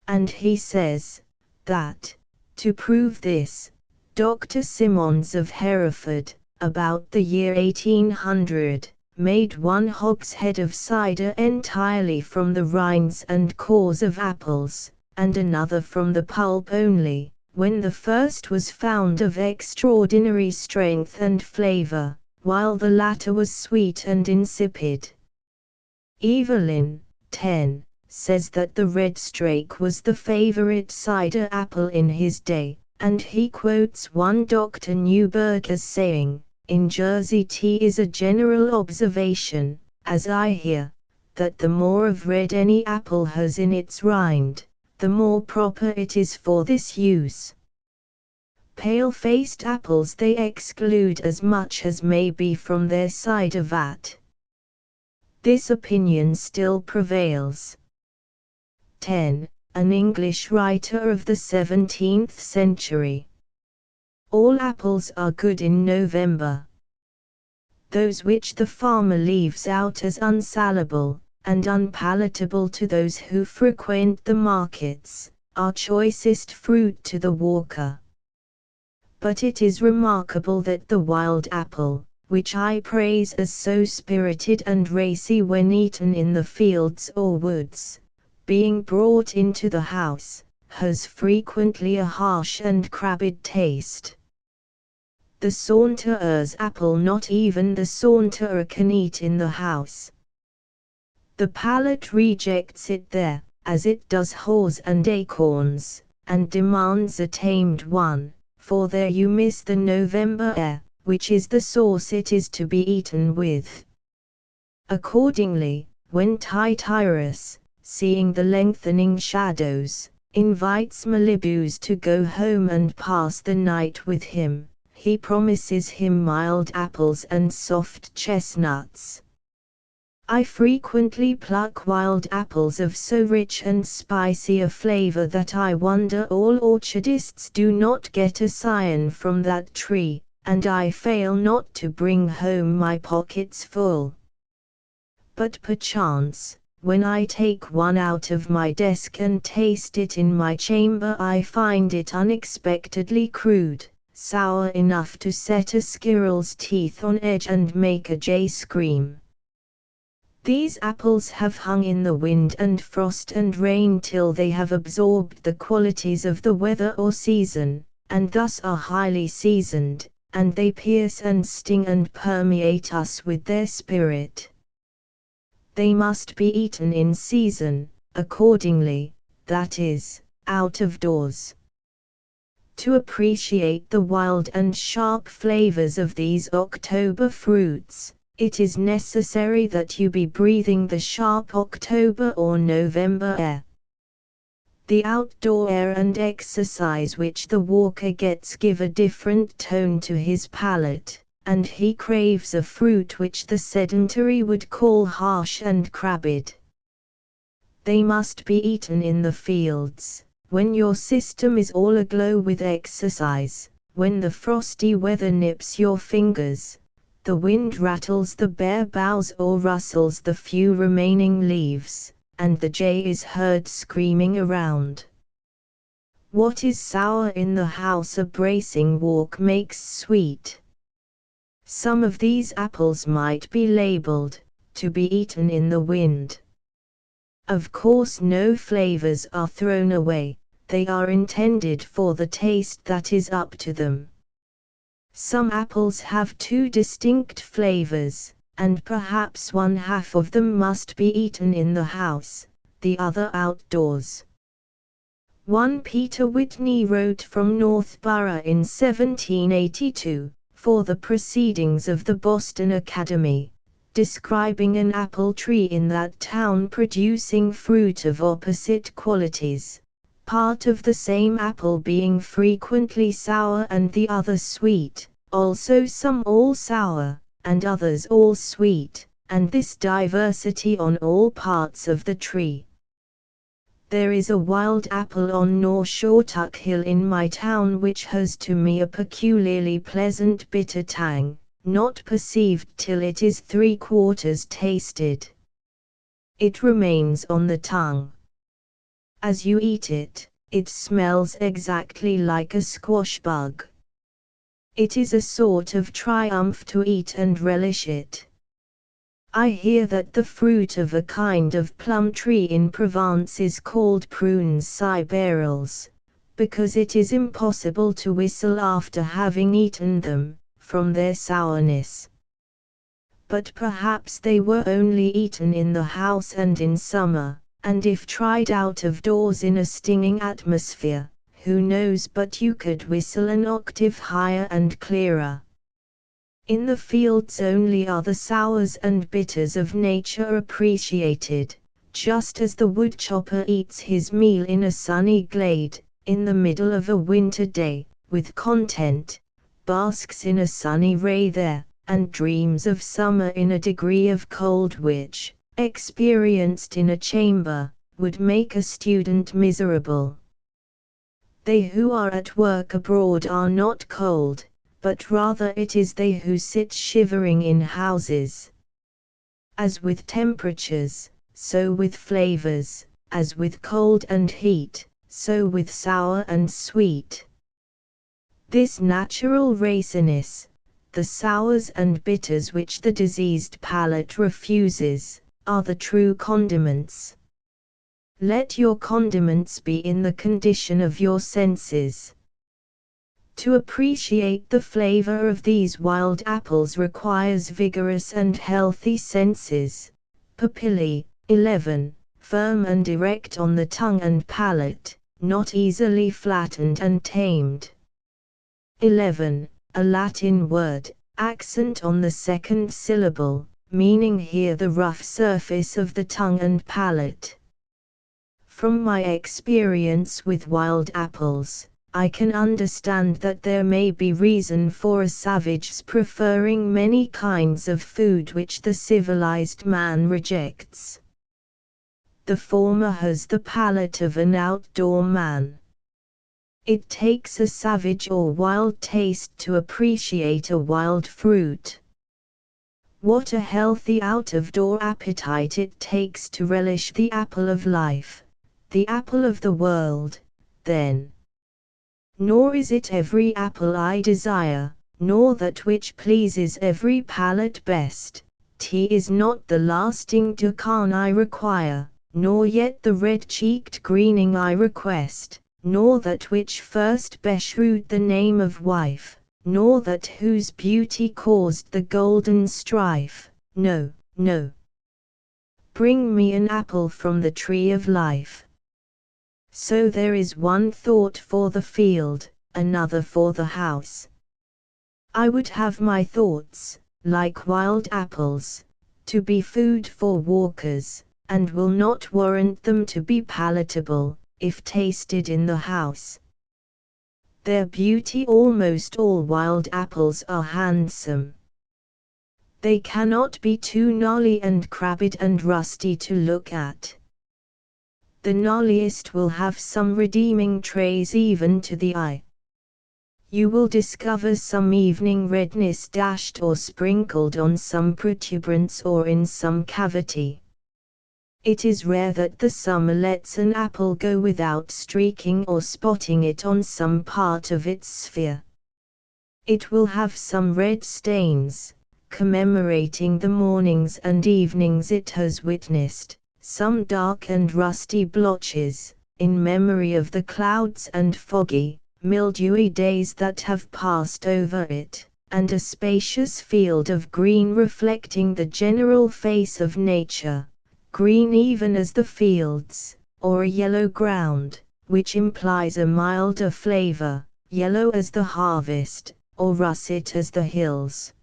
And he says, that, to prove this, Dr. Simmons of Hereford, about the year 1800, made one hogshead of cider entirely from the rinds and cores of apples, and another from the pulp only, when the first was found of extraordinary strength and flavor, while the latter was sweet and insipid. Evelyn, 10. Says that the red strake was the favorite cider apple in his day, and he quotes one Dr. Newburgh as saying, "In Jersey tea is a general observation, as I hear, that the more of red any apple has in its rind, the more proper it is for this use. Pale-faced apples they exclude as much as may be from their cider vat." This opinion still prevails. 10. An English writer of the 17th century. All apples are good in November. Those which the farmer leaves out as unsalable, and unpalatable to those who frequent the markets, are choicest fruit to the walker. But it is remarkable that the wild apple, which I praise as so spirited and racy when eaten in the fields or woods, being brought into the house, has frequently a harsh and crabbed taste. The saunterer's apple not even the saunterer can eat in the house. The palate rejects it there, as it does haws and acorns, and demands a tamed one, for there you miss the November air, which is the sauce it is to be eaten with. Accordingly, when Tityrus, seeing the lengthening shadows, invites Malibus to go home and pass the night with him. He promises him mild apples and soft chestnuts. I frequently pluck wild apples of so rich and spicy a flavor that I wonder all orchardists do not get a scion from that tree, and I fail not to bring home my pockets full. But perchance, when I take one out of my desk and taste it in my chamber, I find it unexpectedly crude, sour enough to set a squirrel's teeth on edge and make a jay scream. These apples have hung in the wind and frost and rain till they have absorbed the qualities of the weather or season, and thus are highly seasoned, and they pierce and sting and permeate us with their spirit. They must be eaten in season, accordingly, that is, out of doors. To appreciate the wild and sharp flavors of these October fruits, it is necessary that you be breathing the sharp October or November air. The outdoor air and exercise which the walker gets give a different tone to his palate, and he craves a fruit which the sedentary would call harsh and crabbed. They must be eaten in the fields, when your system is all aglow with exercise, when the frosty weather nips your fingers, the wind rattles the bare boughs or rustles the few remaining leaves, and the jay is heard screaming around. What is sour in the house a bracing walk makes sweet. Some of these apples might be labeled, to be eaten in the wind. Of course no flavors are thrown away, they are intended for the taste that is up to them. Some apples have two distinct flavors, and perhaps one half of them must be eaten in the house, the other outdoors. One Peter Whitney wrote from Northborough in 1782, for the Proceedings of the Boston Academy, describing an apple tree in that town producing fruit of opposite qualities, part of the same apple being frequently sour and the other sweet, also some all sour, and others all sweet, and this diversity on all parts of the tree. There is a wild apple on Norshawtuck Hill in my town which has to me a peculiarly pleasant bitter tang, not perceived till it is 3/4 tasted. It remains on the tongue. As you eat it, it smells exactly like a squash bug. It is a sort of triumph to eat and relish it. I hear that the fruit of a kind of plum tree in Provence is called prunes siberiales, because it is impossible to whistle after having eaten them, from their sourness. But perhaps they were only eaten in the house and in summer, and if tried out of doors in a stinging atmosphere, who knows but you could whistle an octave higher and clearer. In the fields only are the sours and bitters of nature appreciated, just as the woodchopper eats his meal in a sunny glade, in the middle of a winter day, with content, basks in a sunny ray there, and dreams of summer in a degree of cold which, experienced in a chamber, would make a student miserable. They who are at work abroad are not cold, but rather it is they who sit shivering in houses. As with temperatures, so with flavors, as with cold and heat, so with sour and sweet. This natural raciness, the sours and bitters which the diseased palate refuses, are the true condiments. Let your condiments be in the condition of your senses. To appreciate the flavor of these wild apples requires vigorous and healthy senses, papillae, 11, firm and erect on the tongue and palate, not easily flattened and tamed. 11. A Latin word, accent on the second syllable, meaning here the rough surface of the tongue and palate. From my experience with wild apples, I can understand that there may be reason for a savage's preferring many kinds of food which the civilized man rejects. The former has the palate of an outdoor man. It takes a savage or wild taste to appreciate a wild fruit. What a healthy out-of-door appetite it takes to relish the apple of life, the apple of the world, then. Nor is it every apple I desire, nor that which pleases every palate best. Tea is not the lasting ducan I require, nor yet the red-cheeked greening I request, nor that which first beshrewed the name of wife, nor that whose beauty caused the golden strife. No, no. Bring me an apple from the tree of life. So there is one thought for the field, another for the house. I would have my thoughts, like wild apples, to be food for walkers, and will not warrant them to be palatable, if tasted in the house. Their beauty almost all wild apples are handsome. They cannot be too gnarly and crabbed and rusty to look at. The gnarliest will have some redeeming trace even to the eye. You will discover some evening redness dashed or sprinkled on some protuberance or in some cavity. It is rare that the summer lets an apple go without streaking or spotting it on some part of its sphere. It will have some red stains, commemorating the mornings and evenings it has witnessed, some dark and rusty blotches, in memory of the clouds and foggy, mildewy days that have passed over it, and a spacious field of green reflecting the general face of nature, green even as the fields, or a yellow ground, which implies a milder flavor, yellow as the harvest, or russet as the hills.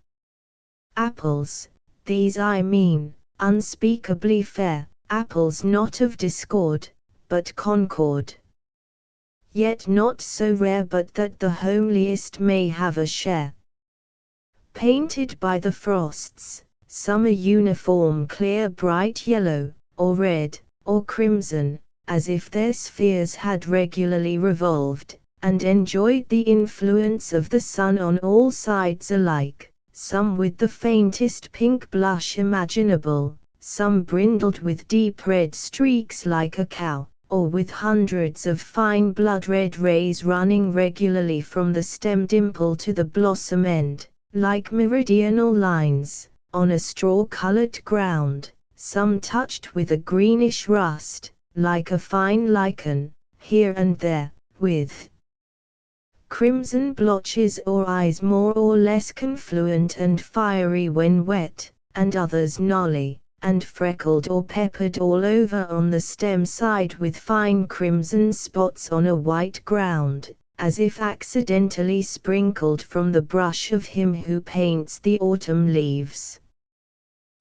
Apples, these I mean, unspeakably fair, apples not of discord, but concord. Yet not so rare but that the homeliest may have a share. Painted by the frosts, some a uniform clear bright yellow, or red, or crimson, as if their spheres had regularly revolved, and enjoyed the influence of the sun on all sides alike, some with the faintest pink blush imaginable, some brindled with deep red streaks like a cow, or with hundreds of fine blood-red rays running regularly from the stem dimple to the blossom end, like meridional lines, on a straw-colored ground, some touched with a greenish rust, like a fine lichen, here and there, with crimson blotches or eyes more or less confluent and fiery when wet, and others gnarly, and freckled or peppered all over on the stem side with fine crimson spots on a white ground, as if accidentally sprinkled from the brush of him who paints the autumn leaves.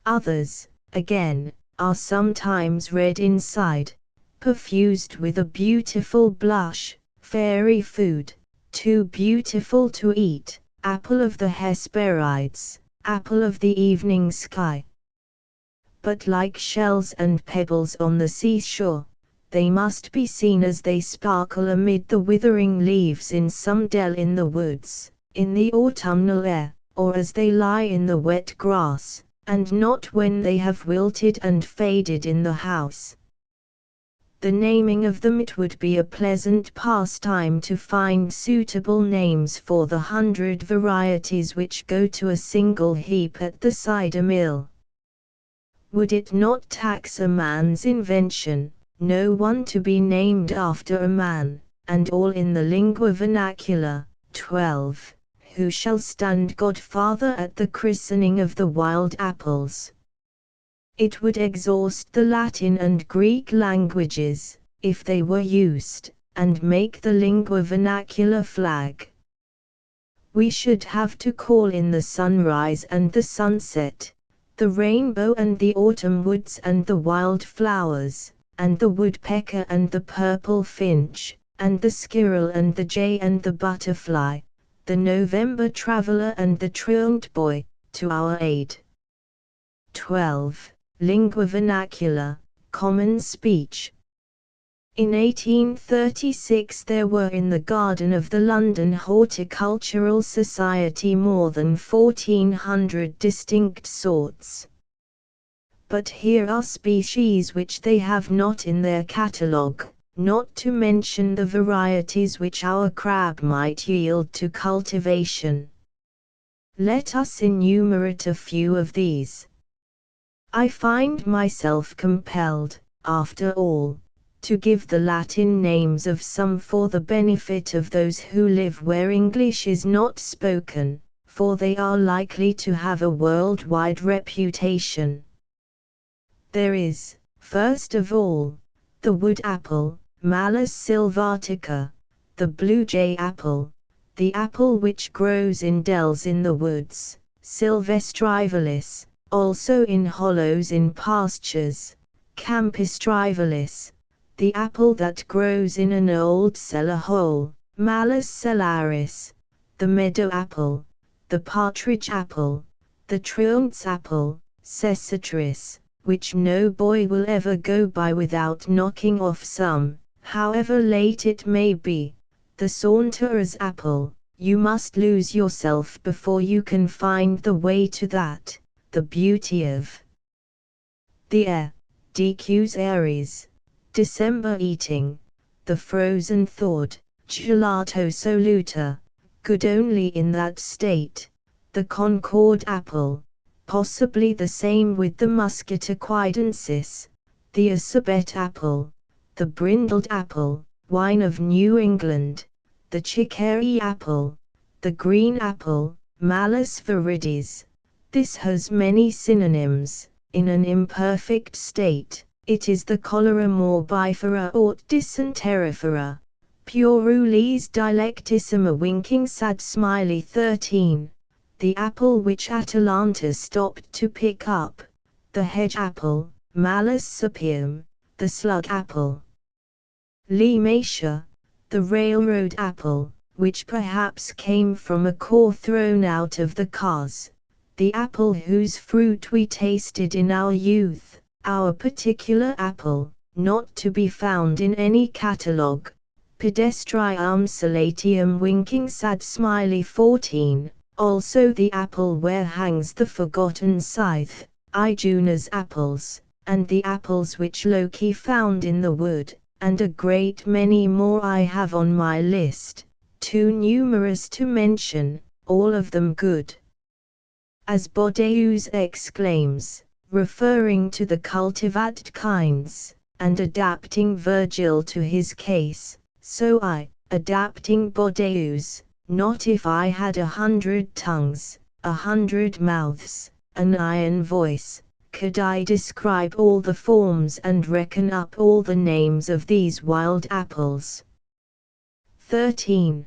Others, again, are sometimes red inside, perfused with a beautiful blush, fairy food, too beautiful to eat, apple of the Hesperides, apple of the evening sky. But like shells and pebbles on the seashore, they must be seen as they sparkle amid the withering leaves in some dell in the woods, in the autumnal air, or as they lie in the wet grass, and not when they have wilted and faded in the house. The naming of them it would be a pleasant pastime to find suitable names for the 100 varieties which go to a single heap at the cider mill. Would it not tax a man's invention, no one to be named after a man, and all in the lingua vernacular? 12. Who shall stand godfather at the christening of the wild apples? It would exhaust the Latin and Greek languages, if they were used, and make the lingua vernacular flag. We should have to call in the sunrise and the sunset, the rainbow and the autumn woods and the wild flowers, and the woodpecker and the purple finch, and the squirrel and the jay and the butterfly, the November traveler and the truant boy, to our aid. 12. Lingua vernacular, common speech. In 1836 there were in the garden of the London Horticultural Society more than 1,400 distinct sorts. But here are species which they have not in their catalogue, not to mention the varieties which our crab might yield to cultivation. Let us enumerate a few of these. I find myself compelled, after all, to give the Latin names of some for the benefit of those who live where English is not spoken, for they are likely to have a worldwide reputation. There is, first of all, the wood apple, Malus sylvatica, the blue jay apple, the apple which grows in dells in the woods, Silvestrivalis, also in hollows in pastures, Campistrivalis, the apple that grows in an old cellar hole, Malus cellaris, the meadow apple, the partridge apple, the truant's apple, Cecitris, which no boy will ever go by without knocking off some, however late it may be, the saunterer's apple, you must lose yourself before you can find the way to that, the beauty of the air, DQ's Aries. December eating, the frozen thawed, gelato soluta, good only in that state, the Concord apple, possibly the same with the Muscat equidensis, the Assabet apple, the brindled apple, wine of New England, the chicory apple, the green apple, Malus viridis. This has many synonyms. In an imperfect state, it is the cholera morbifera or dysenterifera, purules dilectissima winking sad smiley 13, the apple which Atalanta stopped to pick up, the hedge apple, Malus sapium, the slug apple. Limacia, the railroad apple, which perhaps came from a core thrown out of the cars, the apple whose fruit we tasted in our youth, our particular apple, not to be found in any catalogue, Pedestrium salatium winking sad smiley 14, also the apple where hangs the forgotten scythe, Ijuna's apples, and the apples which Loki found in the wood, and a great many more I have on my list, too numerous to mention, all of them good. As Bodeus exclaims, referring to the cultivated kinds, and adapting Virgil to his case, so I, adapting Bodeus, not if I had 100 tongues, 100 mouths, an iron voice, could I describe all the forms and reckon up all the names of these wild apples. 13.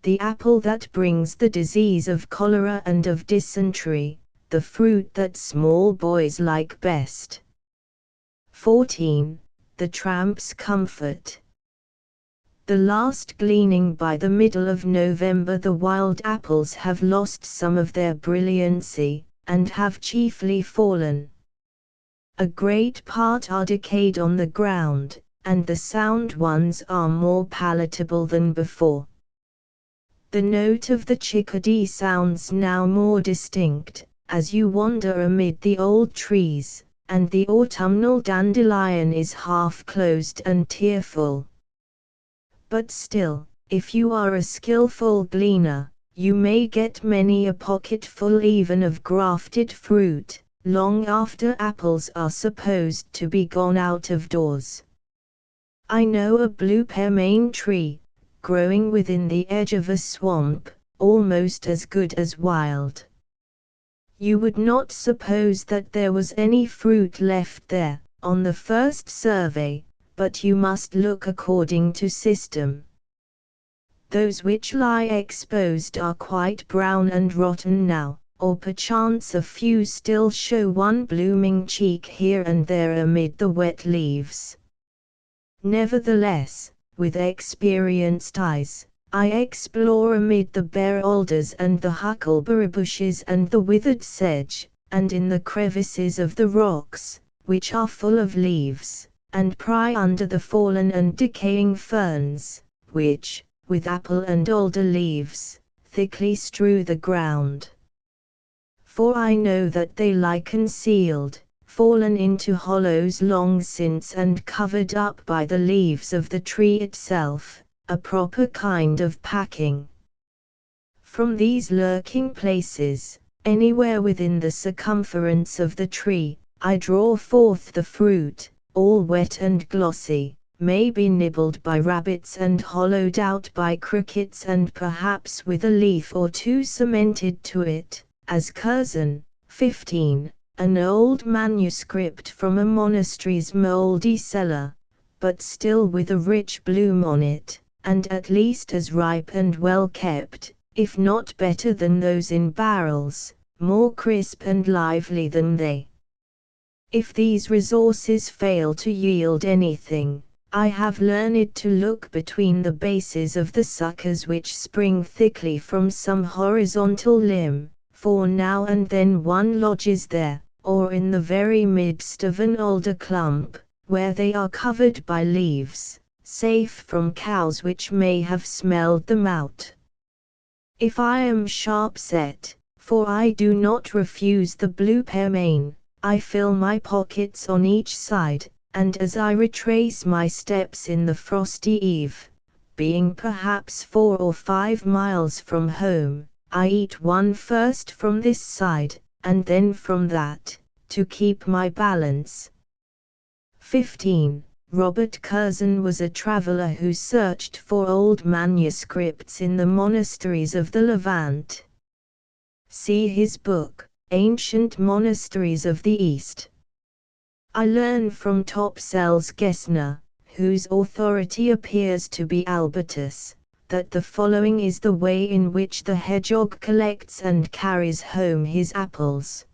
The apple that brings the disease of cholera and of dysentery, the fruit that small boys like best. 14. The tramp's comfort. The last gleaning by the middle of November the wild apples have lost some of their brilliancy, and have chiefly fallen. A great part are decayed on the ground, and the sound ones are more palatable than before. The note of the chickadee sounds now more distinct, as you wander amid the old trees, and the autumnal dandelion is half closed and tearful. But still, if you are a skillful gleaner, you may get many a pocketful even of grafted fruit, long after apples are supposed to be gone out of doors. I know a blue pearmain tree, growing within the edge of a swamp, almost as good as wild. You would not suppose that there was any fruit left there, on the first survey, but you must look according to system. Those which lie exposed are quite brown and rotten now, or perchance a few still show one blooming cheek here and there amid the wet leaves. Nevertheless, with experienced eyes, I explore amid the bare alders and the huckleberry bushes and the withered sedge, and in the crevices of the rocks, which are full of leaves, and pry under the fallen and decaying ferns, which, with apple and alder leaves, thickly strew the ground. For I know that they lie concealed, fallen into hollows long since and covered up by the leaves of the tree itself, a proper kind of packing. From these lurking places, anywhere within the circumference of the tree, I draw forth the fruit, all wet and glossy, may be nibbled by rabbits and hollowed out by crickets and perhaps with a leaf or two cemented to it, as Curzon, 15, an old manuscript from a monastery's mouldy cellar, but still with a rich bloom on it, and at least as ripe and well kept, if not better than those in barrels, more crisp and lively than they. If these resources fail to yield anything, I have learned to look between the bases of the suckers which spring thickly from some horizontal limb, for now and then one lodges there, or in the very midst of an alder clump, where they are covered by leaves, safe from cows which may have smelled them out. If I am sharp set, for I do not refuse the blue pearmain, I fill my pockets on each side, and as I retrace my steps in the frosty eve, being perhaps 4 or 5 miles from home, I eat one first from this side, and then from that, to keep my balance. 15. Robert Curzon was a traveler who searched for old manuscripts in the monasteries of the Levant. See his book, Ancient Monasteries of the East. I learn from Topsell's Gessner, whose authority appears to be Albertus, that the following is the way in which the hedgehog collects and carries home his apples.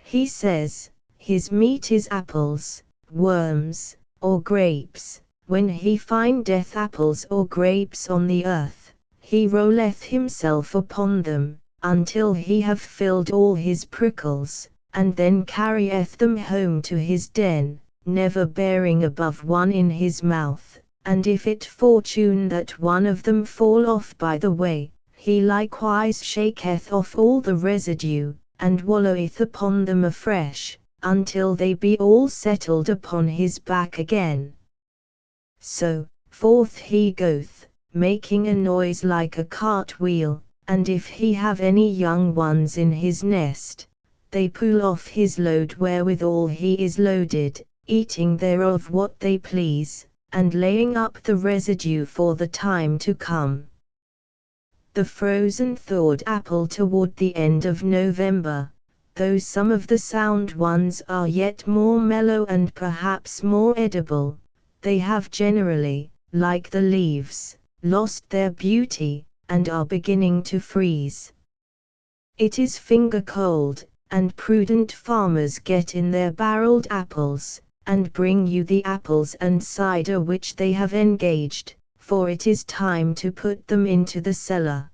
He says, his meat is apples, worms, or grapes. When he findeth apples or grapes on the earth, he rolleth himself upon them, until he have filled all his prickles, and then carrieth them home to his den, never bearing above one in his mouth, and if it fortune that one of them fall off by the way, he likewise shaketh off all the residue, and walloweth upon them afresh, until they be all settled upon his back again. So, forth he goeth, making a noise like a cart-wheel, and if he have any young ones in his nest, they pull off his load wherewithal he is loaded, eating thereof what they please, and laying up the residue for the time to come. The frozen thawed apple toward the end of November, though some of the sound ones are yet more mellow and perhaps more edible, they have generally, like the leaves, lost their beauty, and are beginning to freeze. It is finger cold, and prudent farmers get in their barreled apples, and bring you the apples and cider which they have engaged, for it is time to put them into the cellar.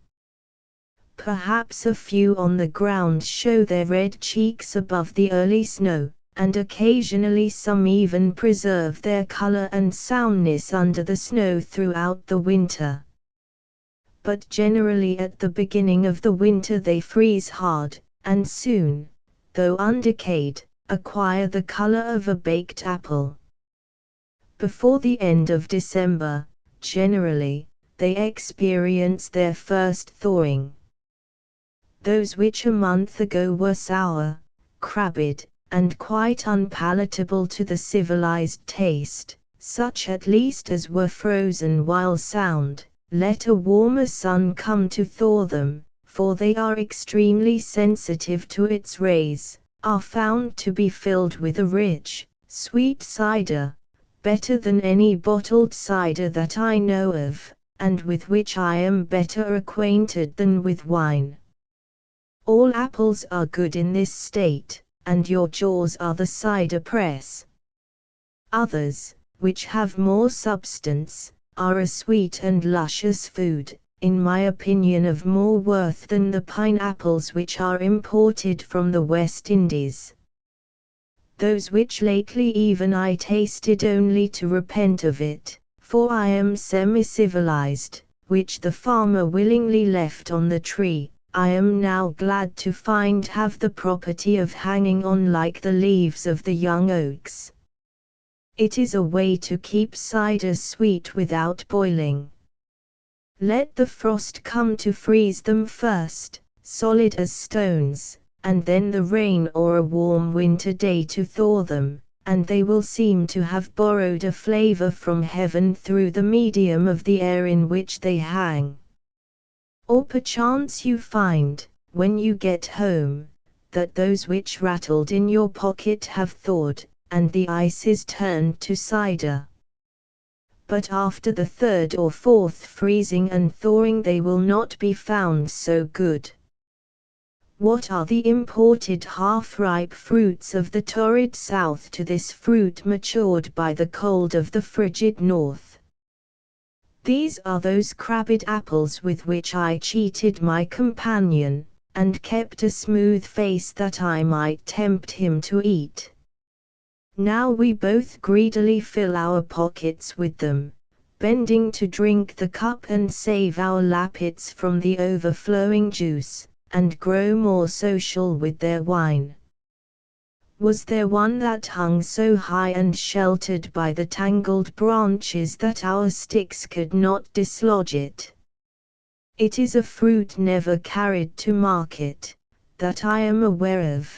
Perhaps a few on the ground show their red cheeks above the early snow, and occasionally some even preserve their color and soundness under the snow throughout the winter. But generally at the beginning of the winter they freeze hard, and soon, though undecayed, acquire the color of a baked apple. Before the end of December, generally, they experience their first thawing. Those which a month ago were sour, crabbed, and quite unpalatable to the civilized taste, such at least as were frozen while sound, let a warmer sun come to thaw them, for they are extremely sensitive to its rays, are found to be filled with a rich, sweet cider, better than any bottled cider that I know of, and with which I am better acquainted than with wine. All apples are good in this state, and your jaws are the cider press. Others, which have more substance, are a sweet and luscious food, in my opinion of more worth than the pineapples which are imported from the West Indies. Those which lately even I tasted only to repent of it, for I am semi-civilized, which the farmer willingly left on the tree, I am now glad to find have the property of hanging on like the leaves of the young oaks. It is a way to keep cider sweet without boiling. Let the frost come to freeze them first, solid as stones, and then the rain or a warm winter day to thaw them, and they will seem to have borrowed a flavor from heaven through the medium of the air in which they hang. Or perchance you find, when you get home, that those which rattled in your pocket have thawed, and the ice is turned to cider. But after the third or fourth freezing and thawing they will not be found so good. What are the imported half-ripe fruits of the torrid south to this fruit matured by the cold of the frigid north? These are those crabbed apples with which I cheated my companion, and kept a smooth face that I might tempt him to eat. Now we both greedily fill our pockets with them, bending to drink the cup and save our lappets from the overflowing juice, and grow more social with their wine. Was there one that hung so high and sheltered by the tangled branches that our sticks could not dislodge it? It is a fruit never carried to market, that I am aware of,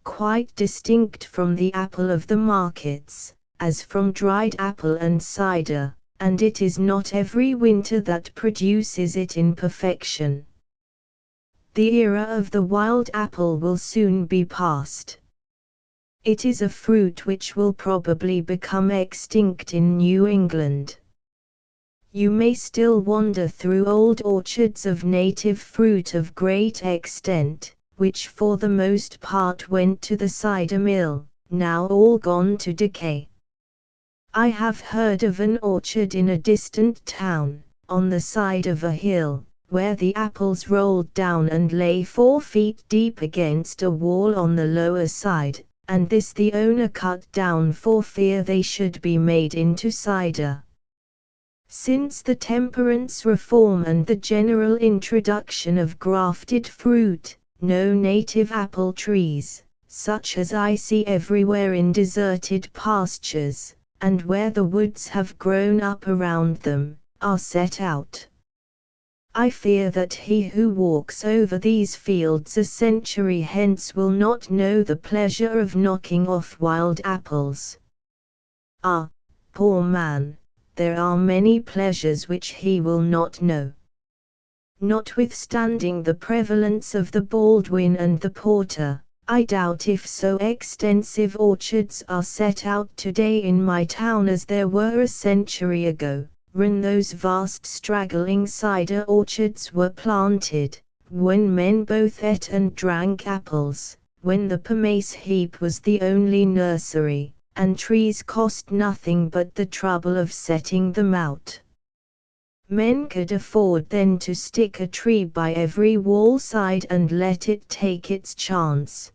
quite distinct from the apple of the markets, as from dried apple and cider, and it is not every winter that produces it in perfection. The era of the wild apple will soon be past. It is a fruit which will probably become extinct in New England. You may still wander through old orchards of native fruit of great extent, which for the most part went to the cider mill, now all gone to decay. I have heard of an orchard in a distant town, on the side of a hill, where the apples rolled down and lay 4 feet deep against a wall on the lower side, and this the owner cut down for fear they should be made into cider. Since the temperance reform and the general introduction of grafted fruit, no native apple trees, such as I see everywhere in deserted pastures, and where the woods have grown up around them, are set out. I fear that he who walks over these fields a century hence will not know the pleasure of knocking off wild apples. Ah, poor man, there are many pleasures which he will not know. Notwithstanding the prevalence of the Baldwin and the Porter, I doubt if so extensive orchards are set out today in my town as there were a century ago, when those vast straggling cider orchards were planted, when men both ate and drank apples, when the pomace heap was the only nursery, and trees cost nothing but the trouble of setting them out. Men could afford then to stick a tree by every wall side and let it take its chance.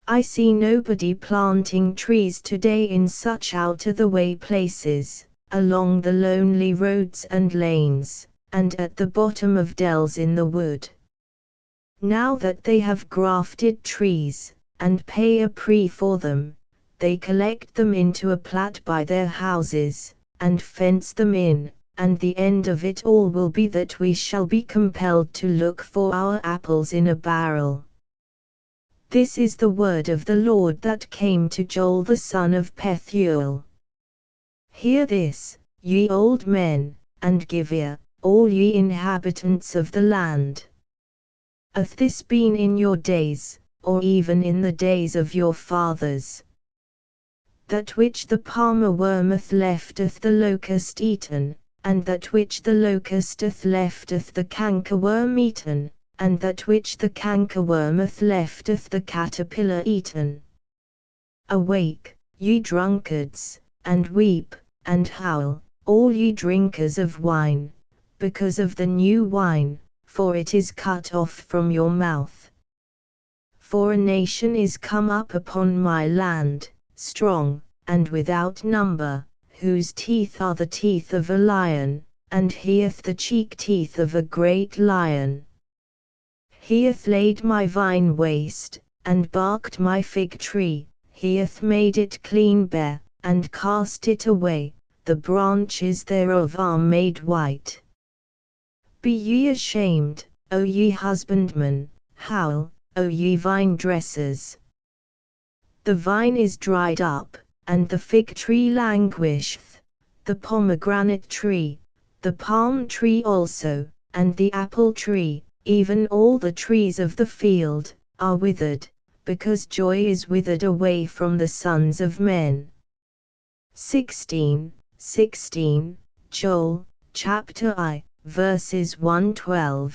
I see nobody planting trees today in such out-of-the-way places, along the lonely roads and lanes, and at the bottom of dells in the wood. Now that they have grafted trees, and pay a prix for them, they collect them into a plat by their houses, and fence them in, and the end of it all will be that we shall be compelled to look for our apples in a barrel. This is the word of the Lord that came to Joel the son of Pethuel. Hear this, ye old men, and give ear, all ye inhabitants of the land. Hath this been in your days, or even in the days of your fathers? That which the palmer wormeth lefteth the locust eaten, and that which the locust hath lefteth the cankerworm eaten, and that which the cankerworm hath lefteth the caterpillar eaten. Awake, ye drunkards, and weep, and howl, all ye drinkers of wine, because of the new wine, for it is cut off from your mouth. For a nation is come up upon my land, strong, and without number, whose teeth are the teeth of a lion, and he hath the cheek teeth of a great lion. He hath laid my vine waste, and barked my fig tree, he hath made it clean bare, and cast it away, the branches thereof are made white. Be ye ashamed, O ye husbandmen, howl, O ye vine dressers. The vine is dried up, and the fig tree languisheth, the pomegranate tree, the palm tree also, and the apple tree, even all the trees of the field, are withered, because joy is withered away from the sons of men. 16, Joel, chapter I, verses 1-12.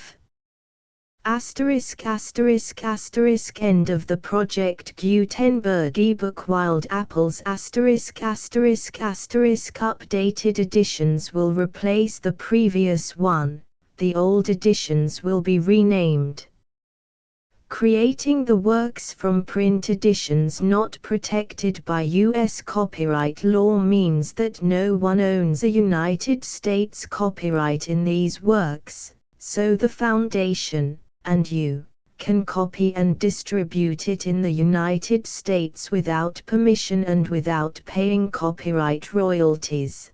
****** End of the Project Gutenberg ebook Wild Apples ****** Updated editions will replace the previous one, the old editions will be renamed. Creating the works from print editions not protected by U.S. copyright law means that no one owns a United States copyright in these works, so the Foundation, and you, can copy and distribute it in the United States without permission and without paying copyright royalties.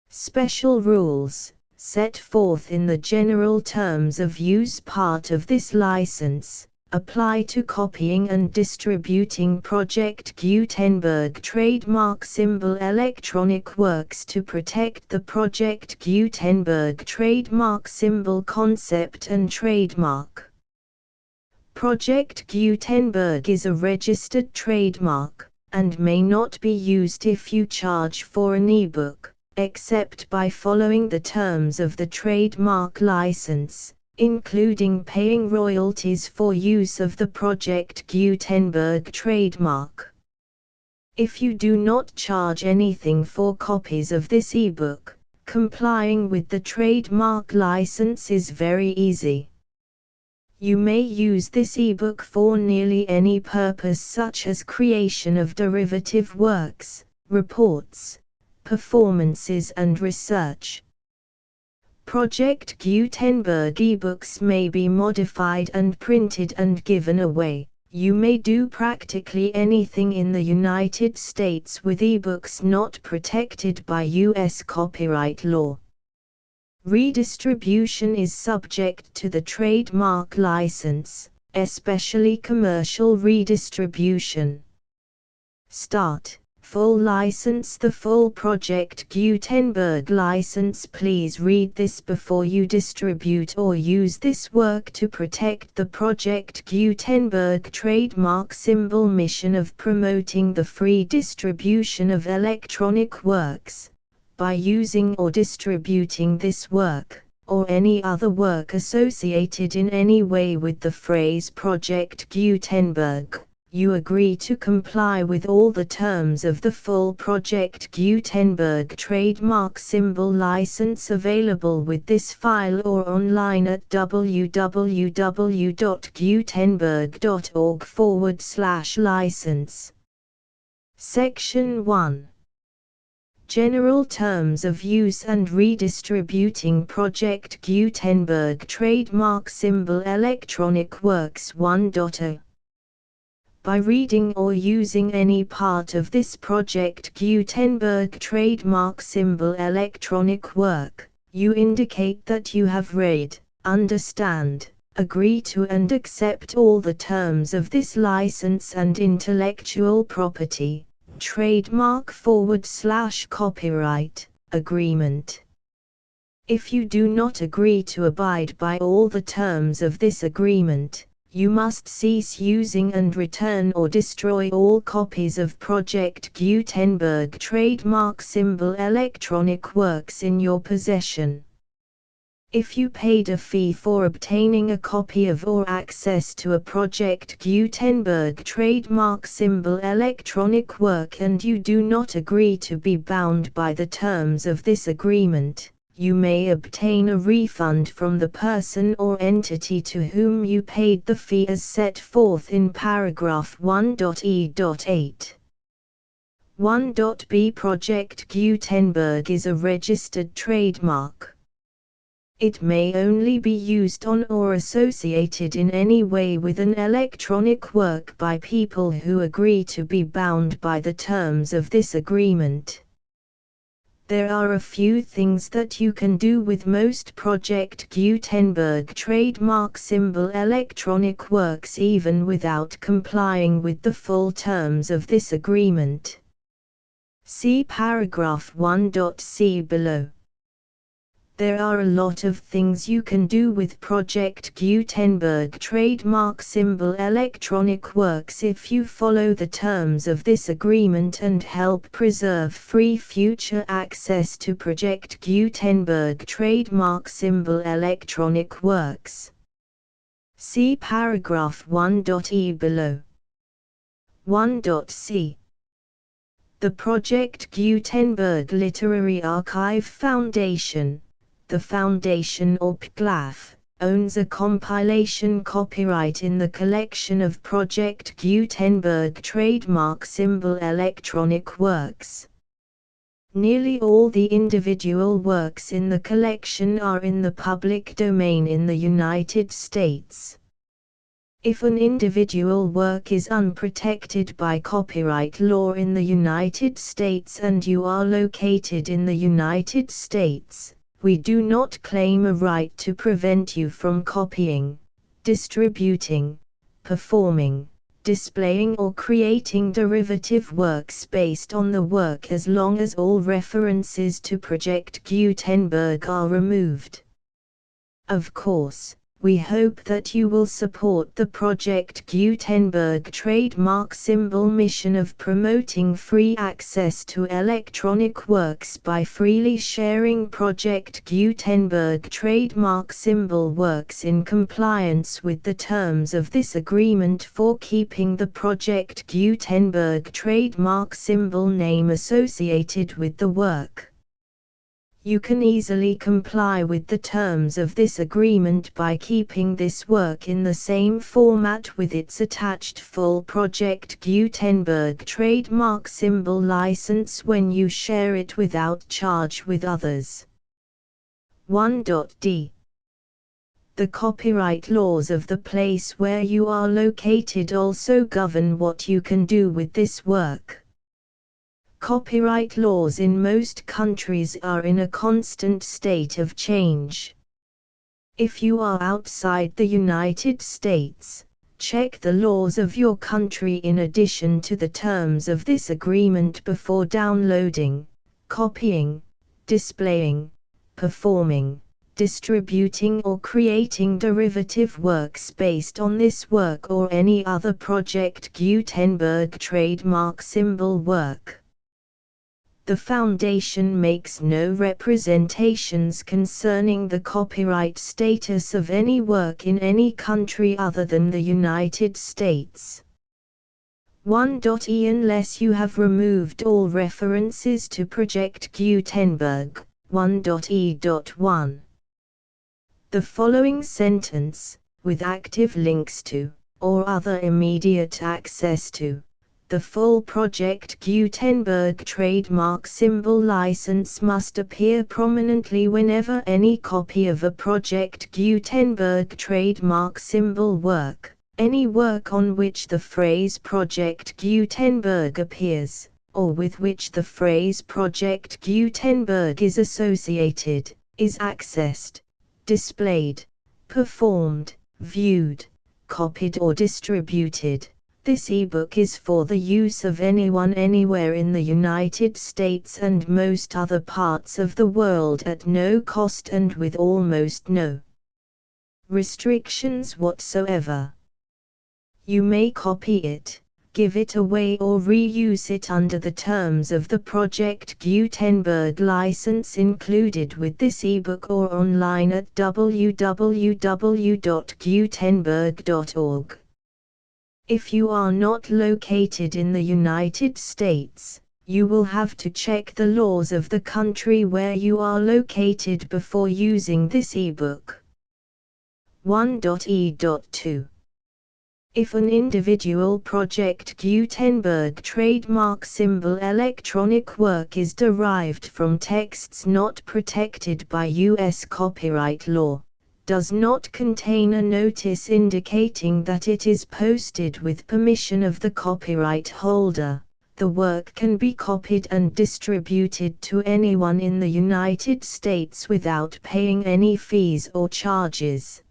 Special rules, set forth in the general terms of use part of this license, apply to copying and distributing Project Gutenberg trademark symbol electronic works to protect the Project Gutenberg trademark symbol concept and trademark. Project Gutenberg is a registered trademark, and may not be used if you charge for an ebook, except by following the terms of the trademark license, including paying royalties for use of the Project Gutenberg trademark. If you do not charge anything for copies of this ebook, complying with the trademark license is very easy. You may use this ebook for nearly any purpose such as creation of derivative works, reports, performances and research. Project Gutenberg ebooks may be modified and printed and given away. You may do practically anything in the United States with ebooks not protected by U.S. copyright law. Redistribution is subject to the trademark license, especially commercial redistribution. Start. Full license. The full Project Gutenberg license. Please read this before you distribute or use this work to protect the Project Gutenberg trademark symbol mission of promoting the free distribution of electronic works, by using or distributing this work, or any other work associated in any way with the phrase Project Gutenberg. You agree to comply with all the terms of the full Project Gutenberg trademark symbol license available with this file or online at www.gutenberg.org/license. Section 1. General Terms of Use and Redistributing Project Gutenberg Trademark Symbol Electronic Works 1.0. By reading or using any part of this Project Gutenberg trademark symbol electronic work, you indicate that you have read, understand, agree to and accept all the terms of this license and intellectual property, trademark/copyright, agreement. If you do not agree to abide by all the terms of this agreement, you must cease using and return or destroy all copies of Project Gutenberg trademark symbol electronic works in your possession. If you paid a fee for obtaining a copy of or access to a Project Gutenberg trademark symbol electronic work and you do not agree to be bound by the terms of this agreement, you may obtain a refund from the person or entity to whom you paid the fee as set forth in paragraph 1.e.8. 1.b Project Gutenberg is a registered trademark. It may only be used on or associated in any way with an electronic work by people who agree to be bound by the terms of this agreement. There are a few things that you can do with most Project Gutenberg trademark symbol electronic works even without complying with the full terms of this agreement. See paragraph 1.c below. There are a lot of things you can do with Project Gutenberg trademark symbol electronic works if you follow the terms of this agreement and help preserve free future access to Project Gutenberg trademark symbol electronic works. See paragraph 1.e below. 1.c The Project Gutenberg Literary Archive Foundation, the Foundation or PGLAF, owns a compilation copyright in the collection of Project Gutenberg trademark symbol electronic works. Nearly all the individual works in the collection are in the public domain in the United States. If an individual work is unprotected by copyright law in the United States and you are located in the United States, we do not claim a right to prevent you from copying, distributing, performing, displaying or creating derivative works based on the work as long as all references to Project Gutenberg are removed. Of course, we hope that you will support the Project Gutenberg trademark symbol mission of promoting free access to electronic works by freely sharing Project Gutenberg trademark symbol works in compliance with the terms of this agreement for keeping the Project Gutenberg trademark symbol name associated with the work. You can easily comply with the terms of this agreement by keeping this work in the same format with its attached full Project Gutenberg trademark symbol license when you share it without charge with others. 1.d The copyright laws of the place where you are located also govern what you can do with this work. Copyright laws in most countries are in a constant state of change. If you are outside the United States, check the laws of your country in addition to the terms of this agreement before downloading, copying, displaying, performing, distributing or creating derivative works based on this work or any other Project Gutenberg trademark symbol work. The Foundation makes no representations concerning the copyright status of any work in any country other than the United States. 1.e Unless you have removed all references to Project Gutenberg. 1.e.1 The following sentence, with active links to, or other immediate access to, the full Project Gutenberg trademark symbol license must appear prominently whenever any copy of a Project Gutenberg trademark symbol work, any work on which the phrase Project Gutenberg appears, or with which the phrase Project Gutenberg is associated, is accessed, displayed, performed, viewed, copied or distributed. This ebook is for the use of anyone anywhere in the United States and most other parts of the world at no cost and with almost no restrictions whatsoever. You may copy it, give it away or reuse it under the terms of the Project Gutenberg license included with this ebook or online at www.gutenberg.org. If you are not located in the United States, you will have to check the laws of the country where you are located before using this ebook. 1.e.2 If an individual Project Gutenberg trademark symbol electronic work is derived from texts not protected by U.S. copyright law, does not contain a notice indicating that it is posted with permission of the copyright holder, the work can be copied and distributed to anyone in the United States without paying any fees or charges.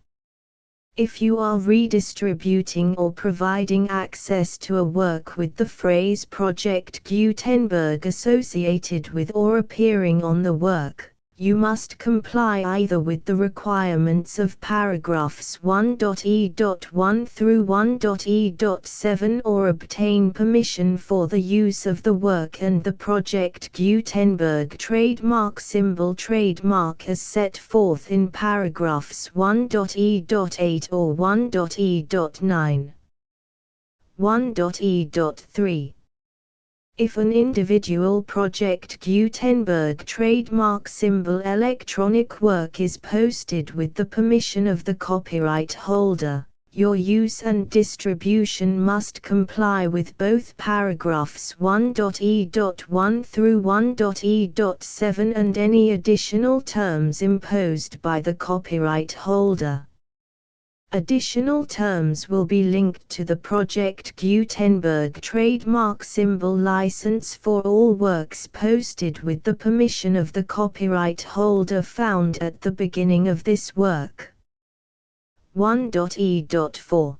If you are redistributing or providing access to a work with the phrase Project Gutenberg associated with or appearing on the work, you must comply either with the requirements of paragraphs 1.e.1 through 1.e.7 or obtain permission for the use of the work and the Project Gutenberg trademark symbol trademark as set forth in paragraphs 1.e.8 or 1.e.9. 1.e.3 If an individual Project Gutenberg trademark symbol electronic work is posted with the permission of the copyright holder, your use and distribution must comply with both paragraphs 1.e.1 through 1.e.7 and any additional terms imposed by the copyright holder. Additional terms will be linked to the Project Gutenberg trademark symbol license for all works posted with the permission of the copyright holder found at the beginning of this work. 1.e.4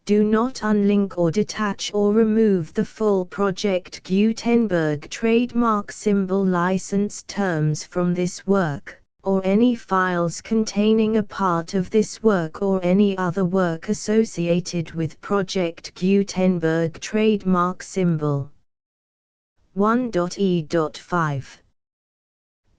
Do not unlink or detach or remove the full Project Gutenberg trademark symbol license terms from this work, or any files containing a part of this work or any other work associated with Project Gutenberg trademark symbol. 1.e.5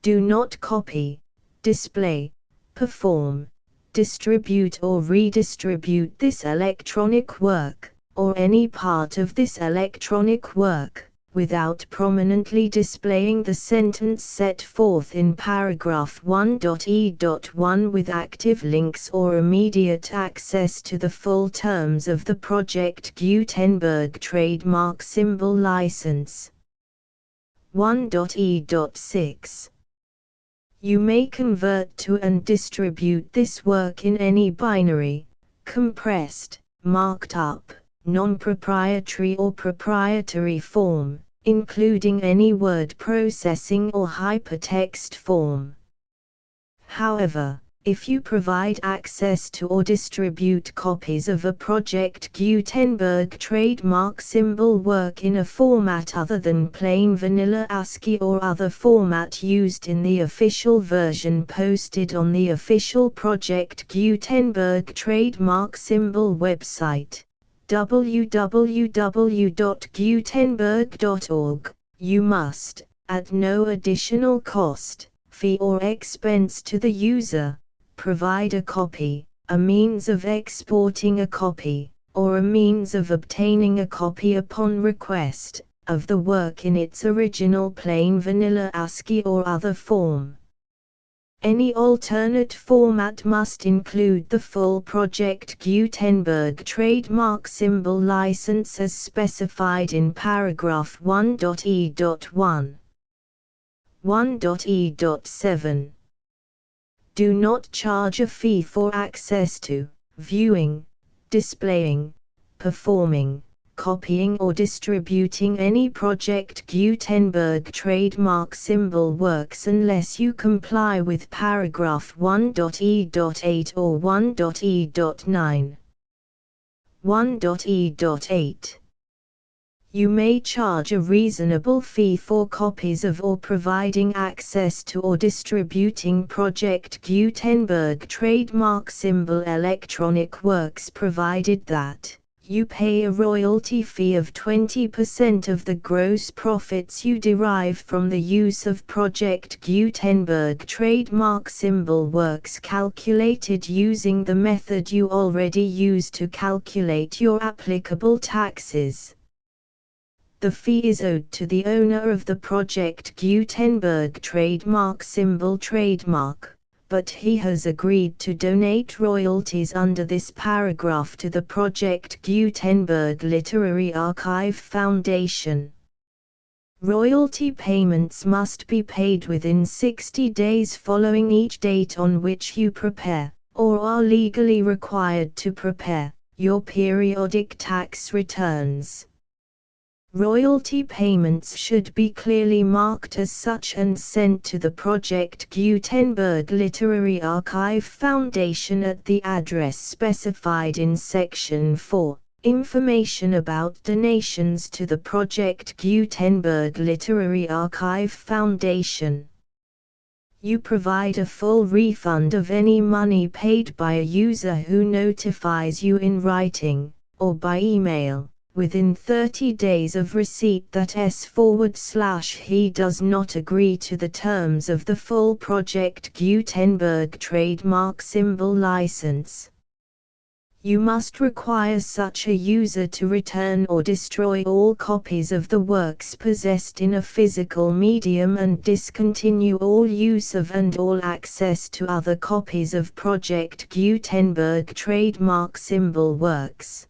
Do not copy, display, perform, distribute or redistribute this electronic work, or any part of this electronic work, without prominently displaying the sentence set forth in paragraph 1.e.1 with active links or immediate access to the full terms of the Project Gutenberg trademark symbol license. 1.e.6 You may convert to and distribute this work in any binary, compressed, marked up, non-proprietary or proprietary form, including any word processing or hypertext form. However, if you provide access to or distribute copies of a Project Gutenberg trademark symbol work in a format other than plain vanilla ASCII or other format used in the official version posted on the official Project Gutenberg trademark symbol website, www.gutenberg.org, you must, at no additional cost, fee or expense to the user, provide a copy, a means of exporting a copy, or a means of obtaining a copy upon request, of the work in its original plain vanilla ASCII or other form. Any alternate format must include the full Project Gutenberg trademark symbol license as specified in paragraph 1.e.1. 1.e.7 Do not charge a fee for access to, viewing, displaying, performing, copying or distributing any Project Gutenberg trademark symbol works unless you comply with paragraph 1.e.8 or 1.e.9. 1.e.8 You may charge a reasonable fee for copies of or providing access to or distributing Project Gutenberg trademark symbol electronic works provided that You pay a royalty fee of 20% of the gross profits you derive from the use of Project Gutenberg trademark symbol works calculated using the method you already use to calculate your applicable taxes. The fee is owed to the owner of the Project Gutenberg trademark symbol trademark, but he has agreed to donate royalties under this paragraph to the Project Gutenberg Literary Archive Foundation. Royalty payments must be paid within 60 days following each date on which you prepare, or are legally required to prepare, your periodic tax returns. Royalty payments should be clearly marked as such and sent to the Project Gutenberg Literary Archive Foundation at the address specified in Section 4. Information about donations to the Project Gutenberg Literary Archive Foundation. You provide a full refund of any money paid by a user who notifies you in writing, or by email, within 30 days of receipt that he does not agree to the terms of the full Project Gutenberg trademark symbol license. You must require such a user to return or destroy all copies of the works possessed in a physical medium and discontinue all use of and all access to other copies of Project Gutenberg trademark symbol works.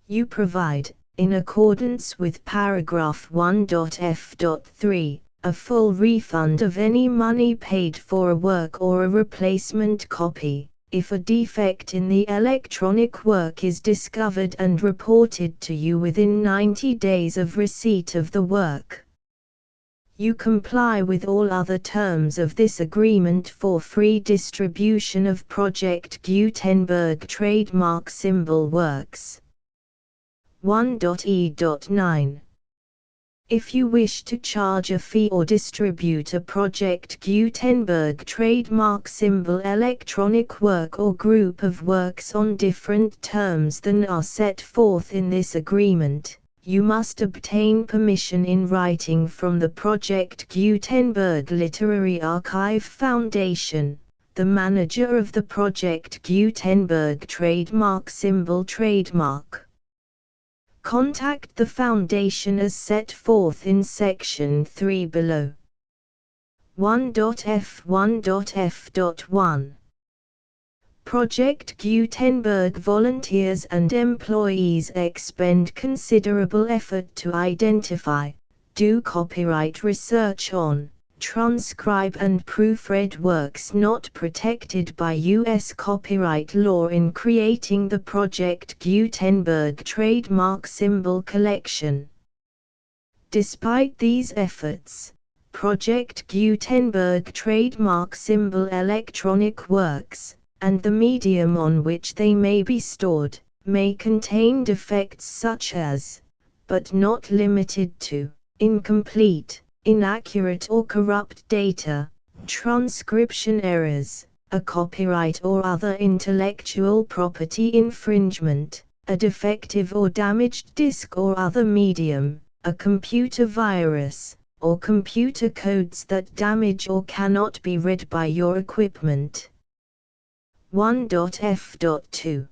You provide, in accordance with paragraph 1.f.3, a full refund of any money paid for a work or a replacement copy, if a defect in the electronic work is discovered and reported to you within 90 days of receipt of the work. You comply with all other terms of this agreement for free distribution of Project Gutenberg trademark symbol works. 1.e.9. If you wish to charge a fee or distribute a Project Gutenberg trademark symbol electronic work or group of works on different terms than are set forth in this agreement, you must obtain permission in writing from the Project Gutenberg Literary Archive Foundation, the manager of the Project Gutenberg trademark symbol trademark. Contact the Foundation as set forth in Section 3 below. 1.f1.f.1. Project Gutenberg volunteers and employees expend considerable effort to identify, do copyright research on, transcribe and proofread works not protected by U.S. copyright law in creating the Project Gutenberg trademark symbol collection. Despite these efforts, Project Gutenberg trademark symbol electronic works, and the medium on which they may be stored, may contain defects such as, but not limited to, incomplete, inaccurate or corrupt data, transcription errors, a copyright or other intellectual property infringement, a defective or damaged disk or other medium, a computer virus, or computer codes that damage or cannot be read by your equipment. 1.f.2.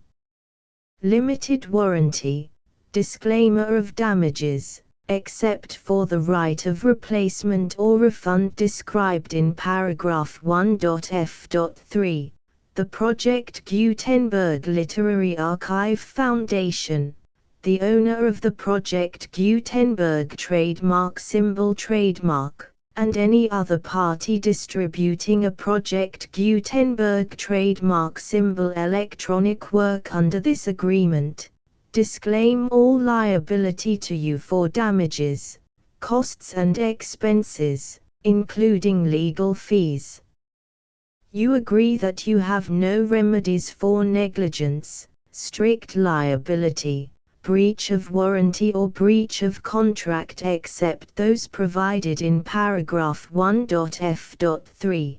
Limited warranty, disclaimer of damages, except for the right of replacement or refund described in paragraph 1.f.3, the Project Gutenberg Literary Archive Foundation, the owner of the Project Gutenberg trademark symbol trademark, and any other party distributing a Project Gutenberg trademark symbol electronic work under this agreement, disclaim all liability to you for damages, costs and expenses, including legal fees. You agree that you have no remedies for negligence, strict liability, breach of warranty or breach of contract except those provided in paragraph 1.f.3.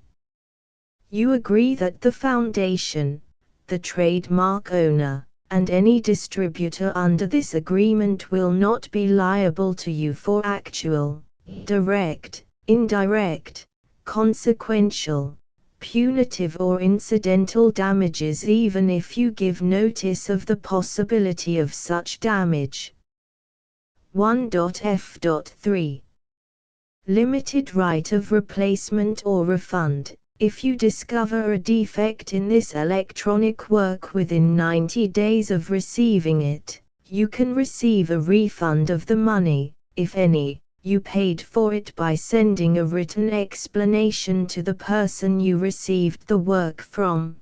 You agree that the Foundation, the trademark owner, and any distributor under this agreement will not be liable to you for actual, direct, indirect, consequential, punitive or incidental damages even if you give notice of the possibility of such damage. 1.f.3 Limited right of replacement or refund. If you discover a defect in this electronic work within 90 days of receiving it, you can receive a refund of the money, if any, you paid for it by sending a written explanation to the person you received the work from.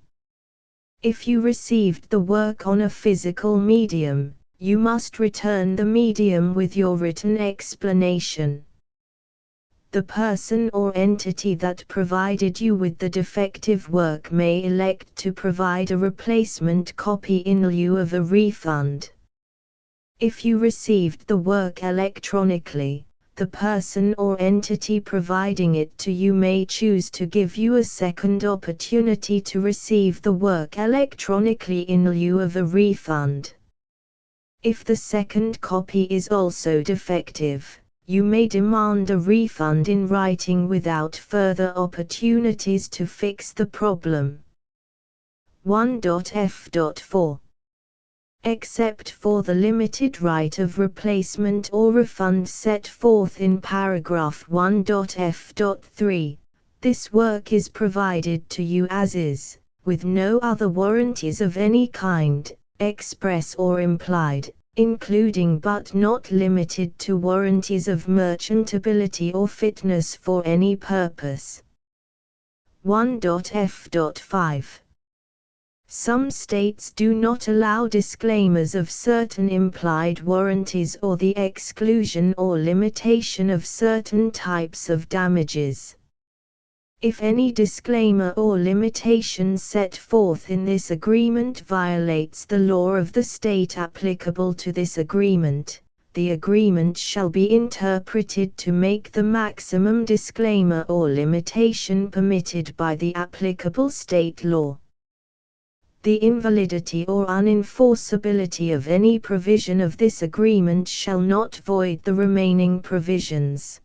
If you received the work on a physical medium, you must return the medium with your written explanation. The person or entity that provided you with the defective work may elect to provide a replacement copy in lieu of a refund. If you received the work electronically, the person or entity providing it to you may choose to give you a second opportunity to receive the work electronically in lieu of a refund. If the second copy is also defective, you may demand a refund in writing without further opportunities to fix the problem. 1.f.4 Except for the limited right of replacement or refund set forth in paragraph 1.f.3, this work is provided to you as is, with no other warranties of any kind, express or implied, including but not limited to warranties of merchantability or fitness for any purpose. 1.f.5 Some states do not allow disclaimers of certain implied warranties or the exclusion or limitation of certain types of damages. If any disclaimer or limitation set forth in this agreement violates the law of the state applicable to this agreement, the agreement shall be interpreted to make the maximum disclaimer or limitation permitted by the applicable state law. The invalidity or unenforceability of any provision of this agreement shall not void the remaining provisions.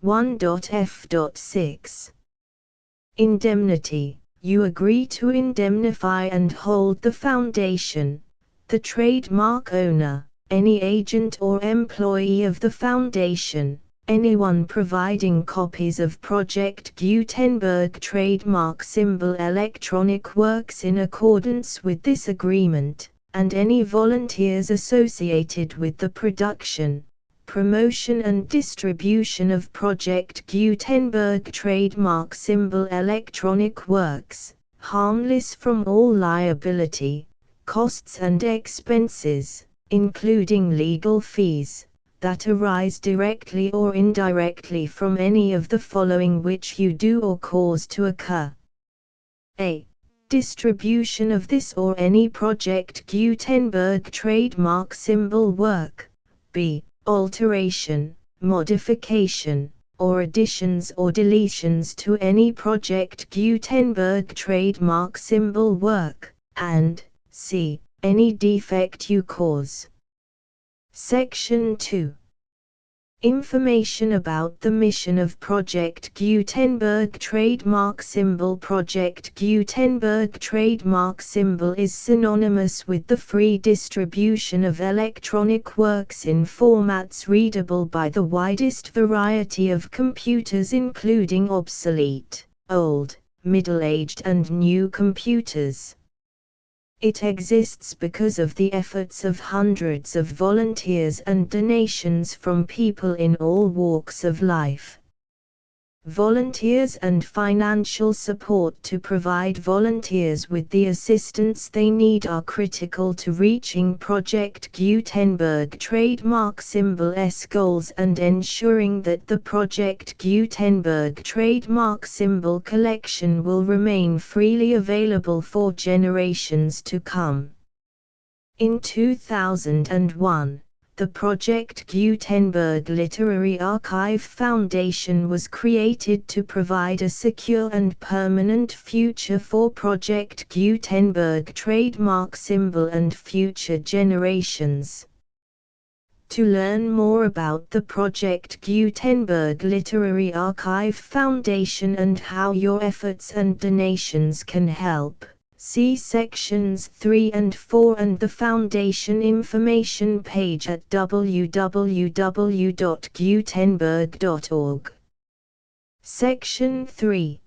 1.f.6 Indemnity. You agree to indemnify and hold the foundation, the trademark owner, any agent or employee of the foundation, anyone providing copies of Project Gutenberg trademark symbol electronic works in accordance with this agreement, and any volunteers associated with the production, promotion and distribution of Project Gutenberg trademark symbol electronic works, harmless from all liability, costs and expenses, including legal fees, that arise directly or indirectly from any of the following which you do or cause to occur. A. Distribution of this or any Project Gutenberg trademark symbol work. B. Alteration, modification, or additions or deletions to any Project Gutenberg trademark symbol work, and C. Any defect you cause. Section 2. Information about the mission of Project Gutenberg trademark symbol. Project Gutenberg trademark symbol is synonymous with the free distribution of electronic works in formats readable by the widest variety of computers, including obsolete, old, middle-aged and new computers. It exists because of the efforts of hundreds of volunteers and donations from people in all walks of life. Volunteers and financial support to provide volunteers with the assistance they need are critical to reaching Project Gutenberg trademark symbol's goals and ensuring that the Project Gutenberg trademark symbol collection will remain freely available for generations to come. In 2001, The Project Gutenberg Literary Archive Foundation was created to provide a secure and permanent future for Project Gutenberg trademark symbol and future generations. To learn more about the Project Gutenberg Literary Archive Foundation and how your efforts and donations can help, see sections 3 and 4 and the Foundation information page at www.gutenberg.org. Section 3.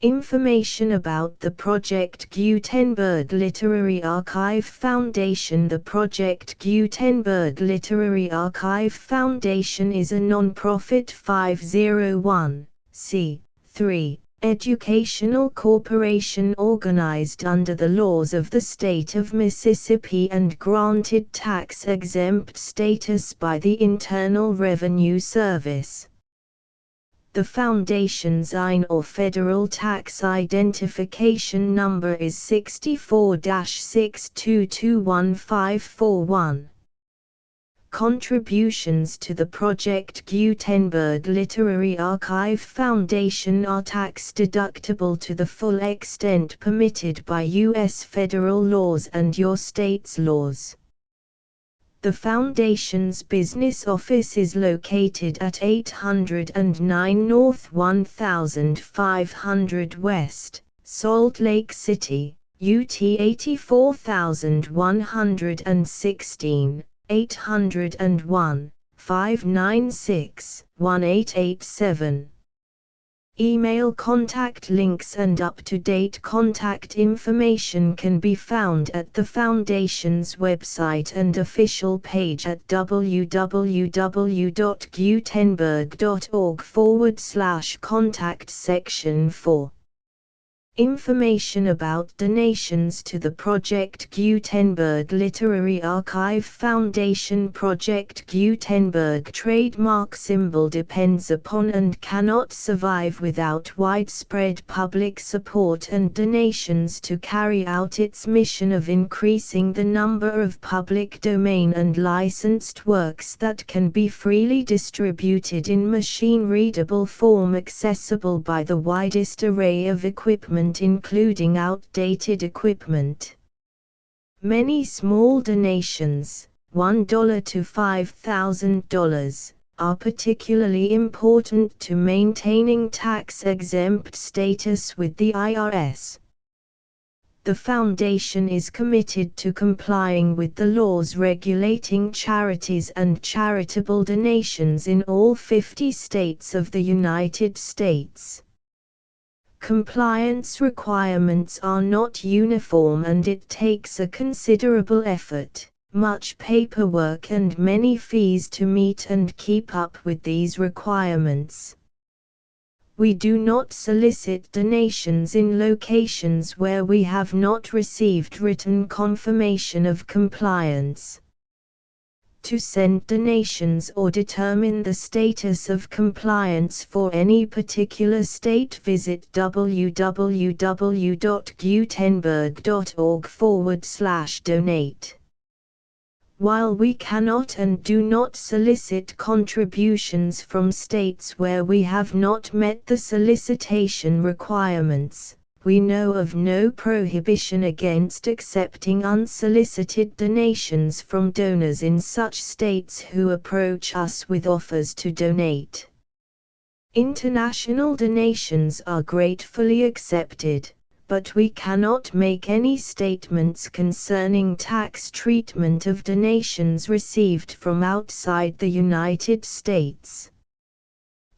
Information about the Project Gutenberg Literary Archive Foundation. The Project Gutenberg Literary Archive Foundation is a non-profit 501(c)(3) educational corporation organized under the laws of the state of Mississippi and granted tax-exempt status by the Internal Revenue Service. The Foundation's IN or Federal Tax Identification Number is 64-6221541. Contributions to the Project Gutenberg Literary Archive Foundation are tax-deductible to the full extent permitted by U.S. federal laws and your state's laws. The Foundation's business office is located at 809 North 1500 West, Salt Lake City, UT 84116, 801-596-1887. Email contact links and up-to-date contact information can be found at the Foundation's website and official page at www.gutenberg.org/contact section 4. Information about donations to the Project Gutenberg Literary Archive Foundation. Project Gutenberg trademark symbol depends upon and cannot survive without widespread public support and donations to carry out its mission of increasing the number of public domain and licensed works that can be freely distributed in machine-readable form accessible by the widest array of equipment including outdated equipment. Many small donations, $1 to $5,000, are particularly important to maintaining tax-exempt status with the IRS. The Foundation is committed to complying with the laws regulating charities and charitable donations in all 50 states of the United States. Compliance requirements are not uniform and it takes a considerable effort, much paperwork and many fees to meet and keep up with these requirements. We do not solicit donations in locations where we have not received written confirmation of compliance. To send donations or determine the status of compliance for any particular state, visit www.gutenberg.org/donate. While we cannot and do not solicit contributions from states where we have not met the solicitation requirements, we know of no prohibition against accepting unsolicited donations from donors in such states who approach us with offers to donate. International donations are gratefully accepted, but we cannot make any statements concerning tax treatment of donations received from outside the United States.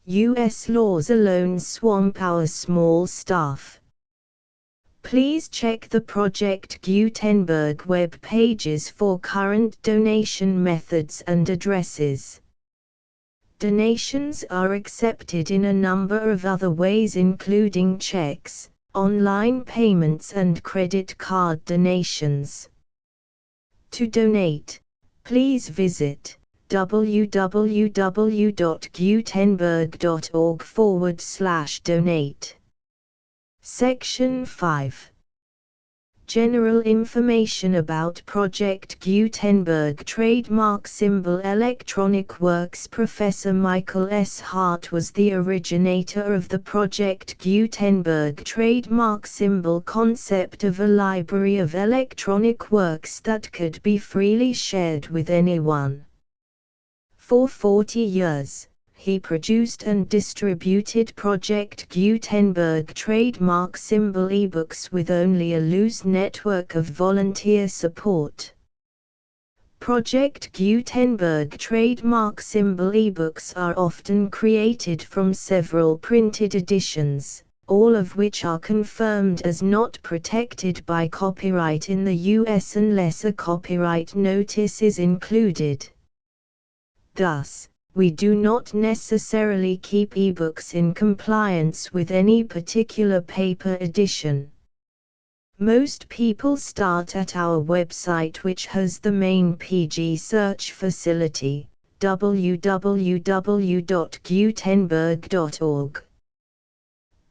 U.S. laws alone swamp our small staff. Please check the Project Gutenberg web pages for current donation methods and addresses. Donations are accepted in a number of other ways including checks, online payments and credit card donations. To donate, please visit www.gutenberg.org/donate. Section 5. General information about Project Gutenberg trademark symbol electronic works. Professor Michael S. Hart was the originator of the Project Gutenberg trademark symbol concept of a library of electronic works that could be freely shared with anyone. For 40 years, he produced and distributed Project Gutenberg trademark symbol ebooks with only a loose network of volunteer support. Project Gutenberg trademark symbol ebooks are often created from several printed editions, all of which are confirmed as not protected by copyright in the US unless a copyright notice is included. Thus, we do not necessarily keep ebooks in compliance with any particular paper edition. Most people start at our website, which has the main PG search facility, www.gutenberg.org.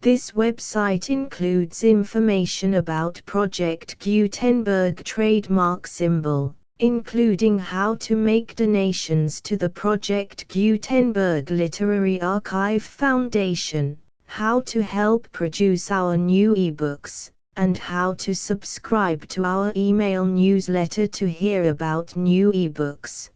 This website includes information about Project Gutenberg trademark symbol, including how to make donations to the Project Gutenberg Literary Archive Foundation, how to help produce our new ebooks, and how to subscribe to our email newsletter to hear about new ebooks.